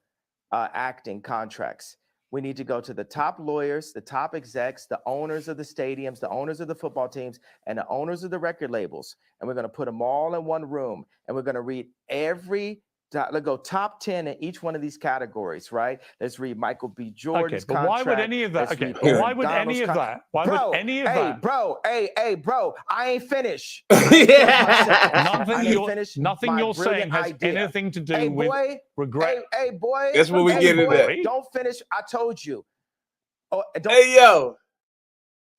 acting contracts. We need to go to the top lawyers, the top execs, the owners of the stadiums, the owners of the football teams, and the owners of the record labels. And we're going to put them all in one room. And we're going to read let's go top 10 in each one of these categories, right? Let's read Michael B. Jordan's contract. Why would any of that? Why would any of that? Hey, bro, I ain't finished. Nothing you're saying has anything to do with regret. Hey, boy. That's what we get into that. Don't finish. I told you. Hey, yo.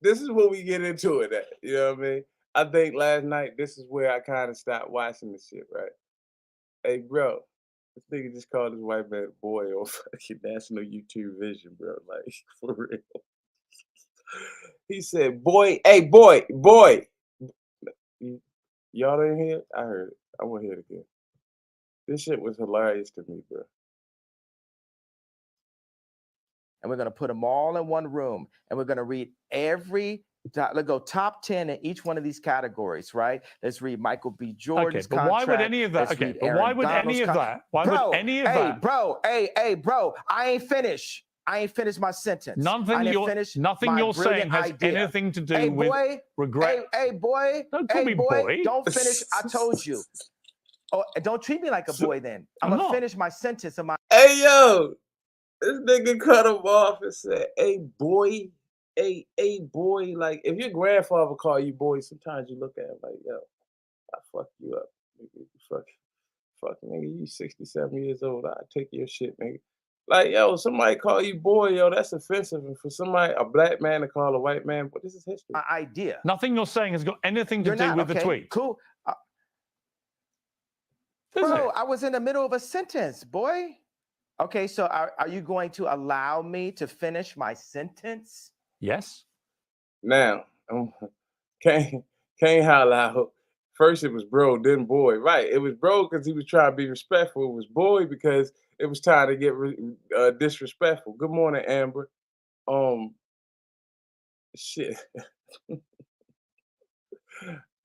This is what we get into it at. You know what I mean? I think last night, this is where I kind of stopped watching this shit, right? Hey, bro, this nigga just called this white man boy on fucking national YouTube vision, bro. Like, for real. He said, boy, hey, boy. Y'all didn't hear it? I heard it. I want to hear it again. This shit was hilarious to me, bro. And we're going to put them all in one room. And we're going to read let's go top 10 in each one of these categories, right? Let's read Michael B. Jordan's contract. Why would any of that? Why would any of that? Hey, bro, I ain't finished. I ain't finished my sentence. Nothing you're saying has anything to do with regret. Hey, boy. Don't call me boy. Don't finish. I told you. Oh, don't treat me like a boy then. I'm going to finish my sentence. Hey, yo. This nigga cut him off and said, hey, boy. Hey, boy. Like, if your grandfather call you boy, sometimes you look at him like, yo, I fuck you up. Nigga, fuck, nigga, you 67 years old. I take your shit, nigga. Like, yo, somebody call you boy, yo, that's offensive. And for somebody, a black man to call a white man, but this is history. Idea. Nothing you're saying has got anything to do with the tweet. Cool. Bro, I was in the middle of a sentence, boy. Okay, so are you going to allow me to finish my sentence? Yes. Now, can't holler out. First it was bro, then boy. Right, it was bro because he was trying to be respectful. It was boy because it was time to get disrespectful. Good morning, Amber. Shit.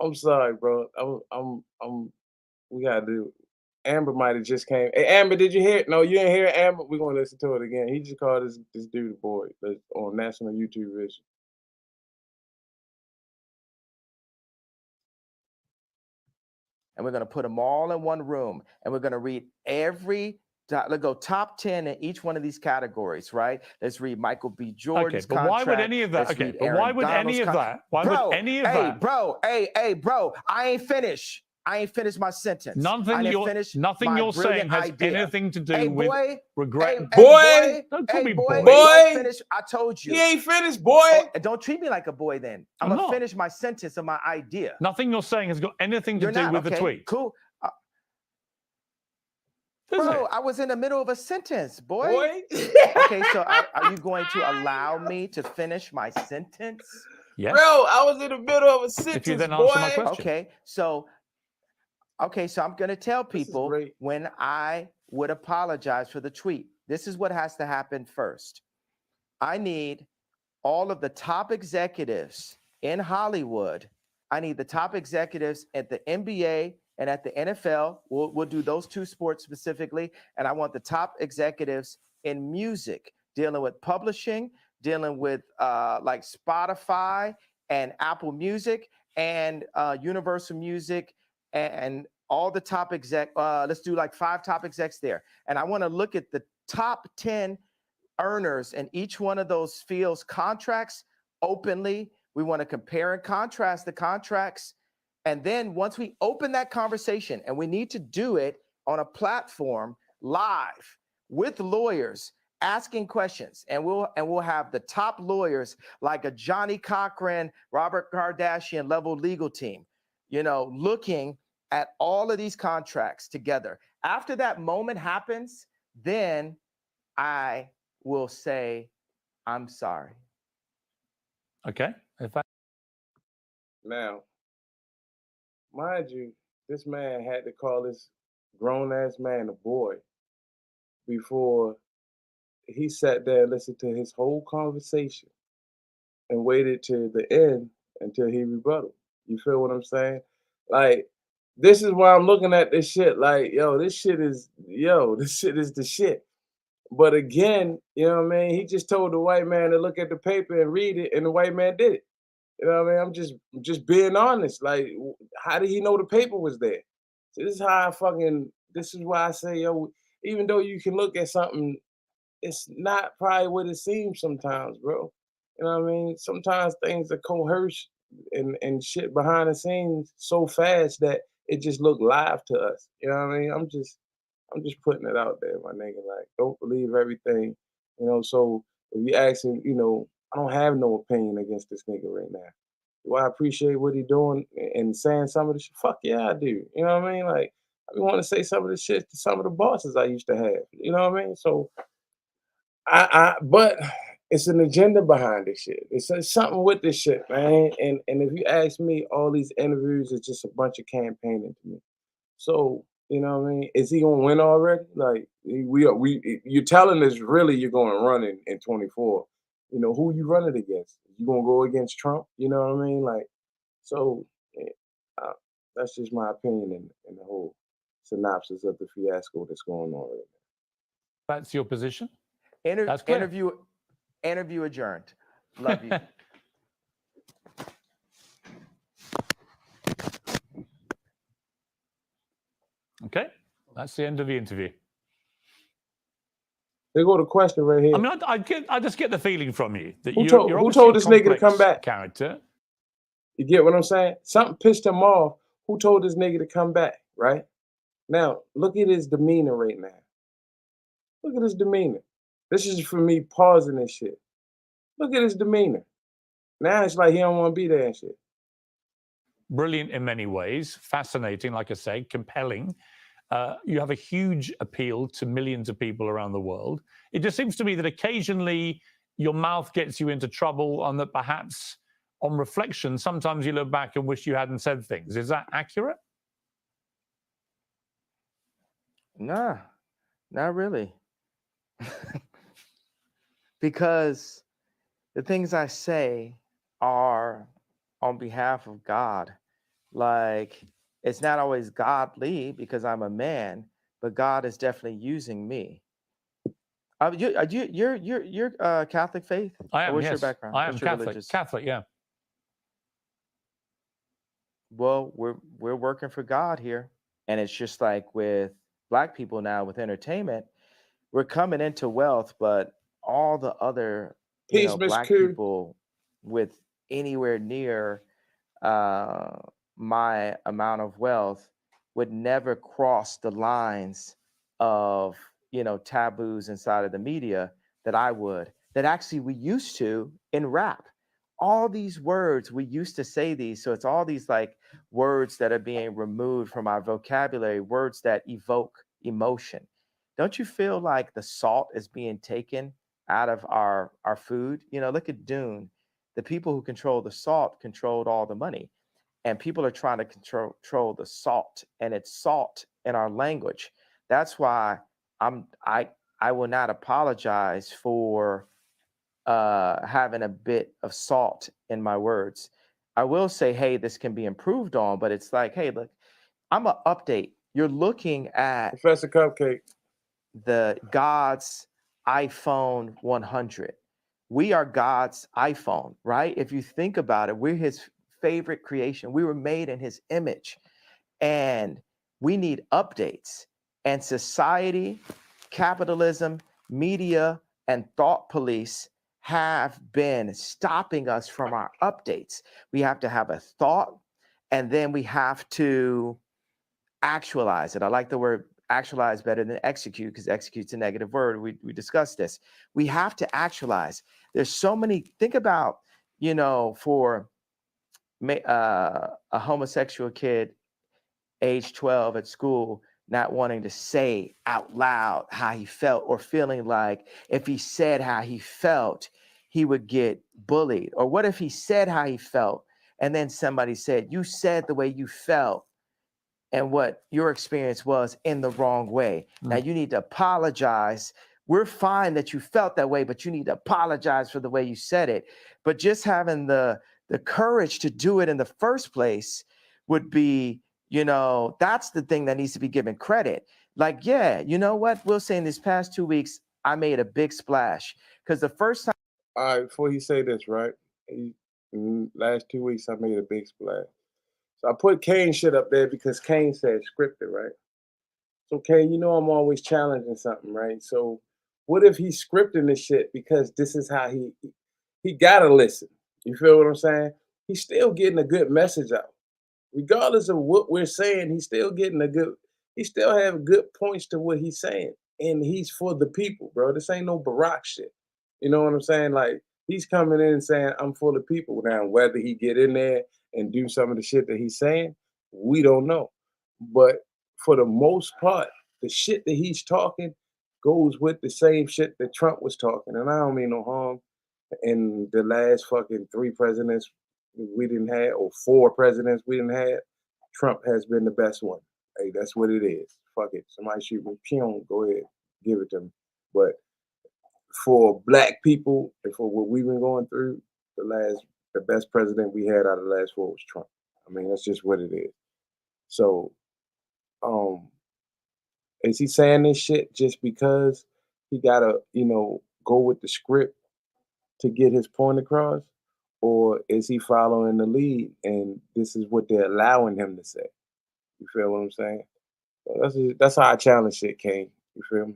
I'm sorry, bro. We gotta do. Amber might have just came. Hey, Amber, did you hear it? No, you didn't hear it, Amber. We're gonna listen to it again. He just called this dude a boy on national YouTube vision. And we're going to put them all in one room, and we're going to read let's go top 10 in each one of these categories, right? Let's read Michael B. Jordan's contract. Why would any of that? Let's read Aaron Donald's Why would any of that? Hey, bro, I ain't finished. I ain't finished my sentence. Nothing you're saying has anything to do with regret. Boy, don't call me boy. Don't finish. I told you. He ain't finished, boy. Don't treat me like a boy then. I'm going to finish my sentence of my idea. Nothing you're saying has got anything to do with the tweet. Cool. Bro, I was in the middle of a sentence, boy. Okay, so are you going to allow me to finish my sentence? Yes. Bro, I was in the middle of a sentence, if you then answer my question. Okay, so I'm going to tell people when I would apologize for the tweet. This is what has to happen first. I need all of the top executives in Hollywood. I need the top executives at the NBA and at the NFL. We'll do those two sports specifically. And I want the top executives in music, dealing with publishing, dealing with like Spotify and Apple Music and Universal Music and all the top exec. Let's do like 5 top execs there. And I want to look at the top 10 earners in each one of those fields' contracts openly. We want to compare and contrast the contracts. And then once we open that conversation, and we need to do it on a platform live with lawyers asking questions, and we'll have the top lawyers like a Johnny Cochran, Robert Kardashian level legal team, looking at all of these contracts together. After that moment happens, then I will say, I'm sorry. Okay. Now, mind you, this man had to call this grown-ass man a boy before he sat there and listened to his whole conversation and waited to the end until he rebutted. You feel what I'm saying? Like, this is why I'm looking at this shit like, this shit is the shit. But again, you know what I mean? He just told the white man to look at the paper and read it, and the white man did it. You know what I mean? I'm just being honest. Like, how did he know the paper was there? So this is this is why I say, even though you can look at something, it's not probably what it seems sometimes, bro. You know what I mean? Sometimes things are coerced and shit behind the scenes so fast that it just look live to us. You know what I mean? I'm just putting it out there, my nigga. Like, don't believe everything. So if you asking, I don't have no opinion against this nigga right now. Do I appreciate what he doing and saying some of the shit? Fuck yeah, I do. You know what I mean? Like, I want to say some of the shit to some of the bosses I used to have. You know what I mean? So but it's an agenda behind this shit. It's something with this shit, man. And if you ask me, all these interviews is just a bunch of campaigning to me. So, you know what I mean? Is he gonna win already? Like, you're telling us really you're gonna run in 24. Who you running against? You gonna go against Trump? You know what I mean? Like, so that's just my opinion in the whole synopsis of the fiasco that's going on right now. That's your position? Interview adjourned. Love you. Okay, that's the end of the interview. There go the question right here. I mean, I just get the feeling from you that who told this nigga to come back? Character. You get what I'm saying? Something pissed him off. Who told this nigga to come back? Right now, look at his demeanor right now. Look at his demeanor. This is for me pausing this shit. Look at his demeanor. Now it's like he don't want to be there and shit. Brilliant in many ways, fascinating, like I say, compelling. You have a huge appeal to millions of people around the world. It just seems to me that occasionally your mouth gets you into trouble, and that perhaps on reflection, sometimes you look back and wish you hadn't said things. Is that accurate? Nah, not really. Because the things I say are on behalf of God. Like, it's not always godly because I'm a man, but God is definitely using me. You're Catholic faith? I am. What's Yes, your background? I am What's your Catholic. religious? Catholic, yeah. Well, we're working for God here, and it's just like with Black people now with entertainment, we're coming into wealth, but all the other Black people with anywhere near my amount of wealth would never cross the lines of taboos inside of the media that I would, that actually we used to in rap. All these words, we used to say these, so it's all these like words that are being removed from our vocabulary, words that evoke emotion. Don't you feel like the salt is being taken out of our food? Look at Dune. The people who control the salt controlled all the money, and people are trying to control the salt, and it's salt in our language. That's why I will not apologize for having a bit of salt in my words. I will say, hey, this can be improved on, but it's like, hey, look, I'm an update. You're looking at Professor Cupcake, the God's iPhone 100. We are God's iPhone, right? If you think about it, we're his favorite creation. We were made in his image, and we need updates. And society, capitalism, media, and thought police have been stopping us from our updates. We have to have a thought, and then we have to actualize it. I like the word actualize better than execute, because execute's a negative word. We discussed this. We have to actualize. There's so many. Think about, for a homosexual kid, age 12 at school, not wanting to say out loud how he felt, or feeling like if he said how he felt, he would get bullied. Or what if he said how he felt, and then somebody said, you said the way you felt and what your experience was in the wrong way. Now you need to apologize. We're fine that you felt that way, but you need to apologize for the way you said it. But just having the courage to do it in the first place would be, that's the thing that needs to be given credit. Like, yeah, you know what? We'll say in these past 2 weeks, I made a big splash, because the first time. All right, before he say this, right? Last 2 weeks, I made a big splash. So I put Kane shit up there because Kane said scripted, right? So Kane, I'm always challenging something, right? So what if he's scripting this shit because this is how he gotta listen? You feel what I'm saying? He's still getting a good message out. Regardless of what we're saying, he's still getting he still have good points to what he's saying. And he's for the people, bro. This ain't no Barack shit. You know what I'm saying? Like, he's coming in and saying, I'm for the people. Now, whether he get in there and do some of the shit that he's saying, we don't know. But for the most part, the shit that he's talking goes with the same shit that Trump was talking. And I don't mean no harm. In the last fucking 3 presidents we didn't have, or 4 presidents we didn't have, Trump has been the best one. Hey, that's what it is. Fuck it. Somebody shoot me. Pew, go ahead. Give it to me. But for black people and for what we've been going through, the best president we had out of the last 4 was Trump. I mean, that's just what it is. So, is he saying this shit just because he gotta, go with the script to get his point across? Or is he following the lead and this is what they're allowing him to say? You feel what I'm saying? So that's how I challenge shit, Kane. You feel me?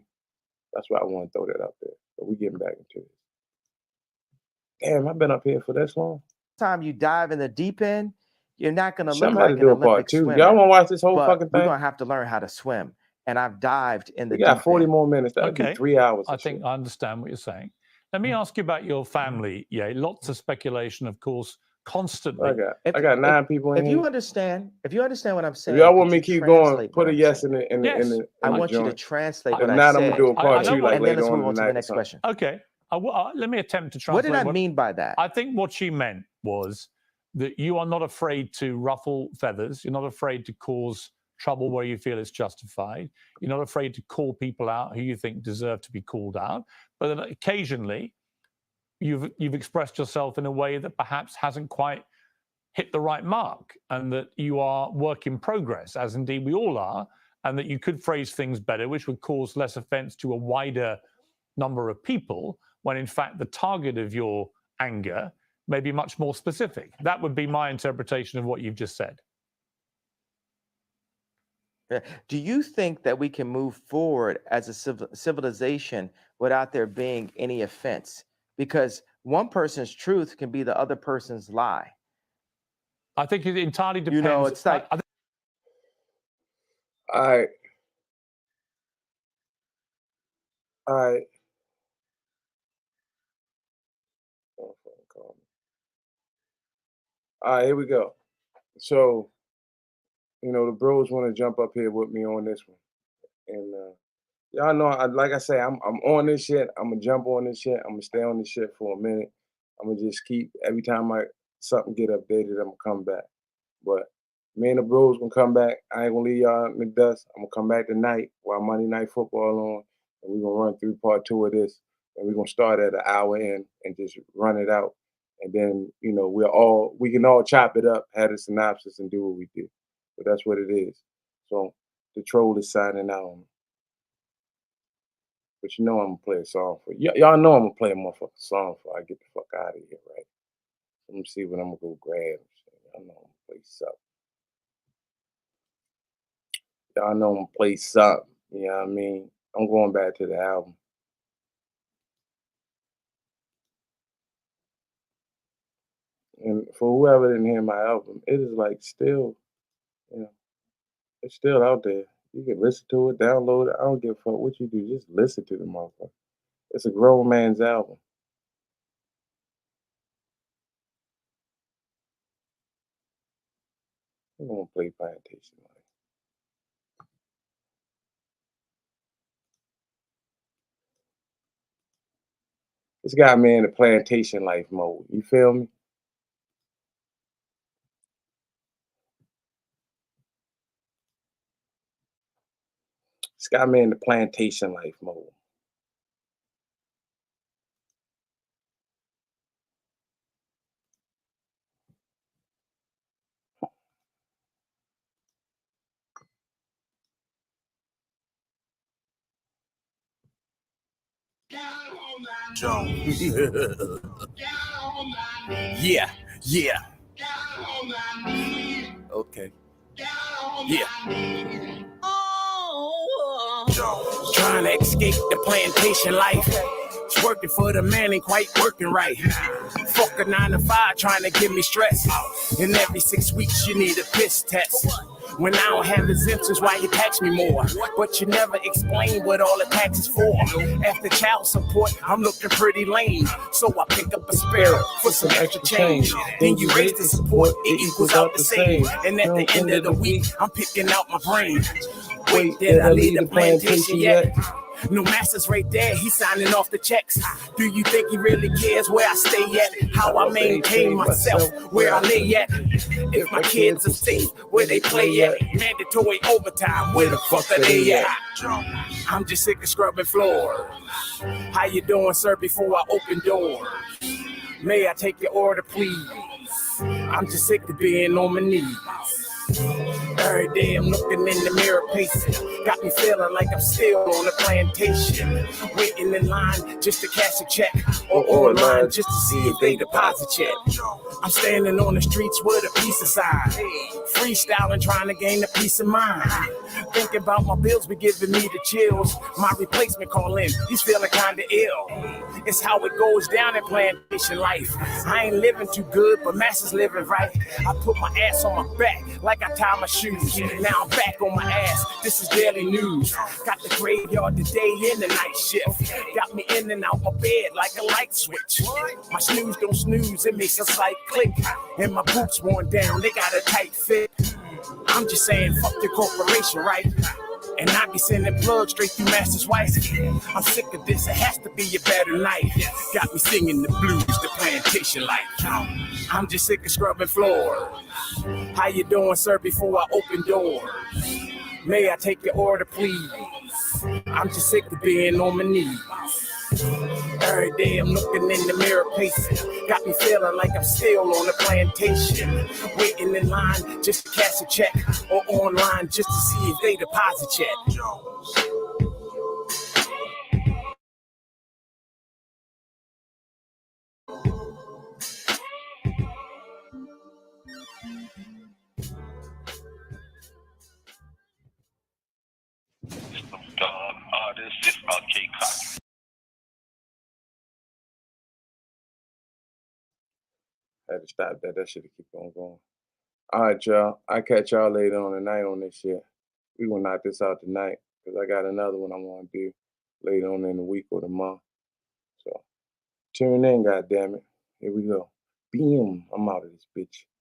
That's why I want to throw that out there. But we getting back into it. Damn, I've been up here for this long. Time you dive in the deep end, you're not gonna look Somebody like do an a part Olympic 2. swimmer. Y'all want to watch this whole fucking thing? We're gonna have to learn how to swim. And I've dived in the We got deep 40 end. more minutes. That would be 3 hours. I think I understand what you're saying. Let me ask you about your family. Yeah, lots of speculation, of course, constantly. I got 9 people in here. If you understand what I'm saying, if y'all want me to keep going, put a yes in the I want you to translate what if I not, said. I'm gonna do a part 2 like and later then let's on move on in the to night. the next question. Okay. Let me attempt to translate. What did I mean by that? I think what she meant was that you are not afraid to ruffle feathers. You're not afraid to cause trouble where you feel it's justified. You're not afraid to call people out who you think deserve to be called out. But then occasionally, you've expressed yourself in a way that perhaps hasn't quite hit the right mark, and that you are work in progress, as indeed we all are, and that you could phrase things better, which would cause less offense to a wider number of people, when in fact the target of your anger may be much more specific. That would be my interpretation of what you've just said. Do you think that we can move forward as a civilization without there being any offense? Because one person's truth can be the other person's lie. I think it entirely depends. You know, it's like... All right. All right, here we go. So, you know, the bros want to jump up here with me on this one. And y'all know, like I say, I'm on this shit. I'm going to jump on this shit. I'm going to stay on this shit for a minute. I'm going to just keep, every time something get updated, I'm going to come back. But me and the bros going to come back. I ain't going to leave y'all in the dust. I'm going to come back tonight while Monday Night Football on. And we're going to run through part 2 of this. And we're going to start at an hour in and just run it out. And then, you know, we can all chop it up, have a synopsis, and do what we do. But that's what it is. So the troll is signing out. But you know I'm going to play a song for you. Y'all know I'm going to play a motherfucking song before I get the fuck out of here, right? So let me see what I'm going to go grab. Y'all know I'm going to play something. Y'all know I'm going to play something. You know what I mean? I'm going back to the album. And for whoever didn't hear my album, it is like still, you know, it's still out there. You can listen to it, download it. I don't give a fuck what you do. Just listen to the motherfucker. It's a grown man's album. I'm gonna play Plantation Life. This got me in the plantation life mode. You feel me? It's got me in the plantation life mode. Yeah. Okay. Yeah. Trying to escape the plantation life. Working for the man ain't quite working right. Fuck a 9 to 5 trying to give me stress. And every 6 weeks you need a piss test. When I don't have exemptions, why you tax me more? But you never explain what all the tax is for. After child support, I'm looking pretty lame. So I pick up a spare for some extra change. Then you raise the support, it equals out the same. And at the end of the week, I'm picking out my brain. Wait, did I leave the plantation yet? No master's right there, he's signing off the checks. Do you think he really cares where I stay at? How I maintain myself, where I lay at? If my kids are safe, where they play at? Mandatory overtime, where the fuck are they at? I'm just sick of scrubbing floors. How you doing, sir, before I open doors? May I take your order, please? I'm just sick of being on my knees. Every day I'm looking in the mirror pacing. Got me feeling like I'm still on a plantation. Waiting in line just to cash a check. Or online just to see if they deposit yet. I'm standing on the streets with a peace sign. Freestyling, trying to gain a peace of mind. Thinking about my bills be giving me the chills. My replacement call in, he's feeling kinda ill. It's how it goes down in plantation life. I ain't living too good, but master's living right. I put my ass on my back like I tie my shoes. Now I'm back on my ass, this is daily news. Got the graveyard today and the night shift. Got me in and out my bed like a light switch. My snooze don't snooze, it makes a slight click. And my boots worn down, they got a tight fit. I'm just saying, fuck your corporation, right? And I be sending blood straight through master's wife. I'm sick of this, it has to be a better night. Got me singing the blues, the plantation life. I'm just sick of scrubbing floors. How you doing, sir, before I open doors? May I take your order, please? I'm just sick of being on my knees. Every day I'm looking in the mirror pacing. Got me feeling like I'm still on a plantation. Waiting in line just to cash a check. Or online just to see if they deposit yet. Had to stop that. That shit'll keep on going. All right, y'all. I'll catch y'all later on tonight on this shit. We gonna knock this out tonight because I got another one I want to do later on in the week or the month. So tune in, goddammit. Here we go. Boom. I'm out of this bitch.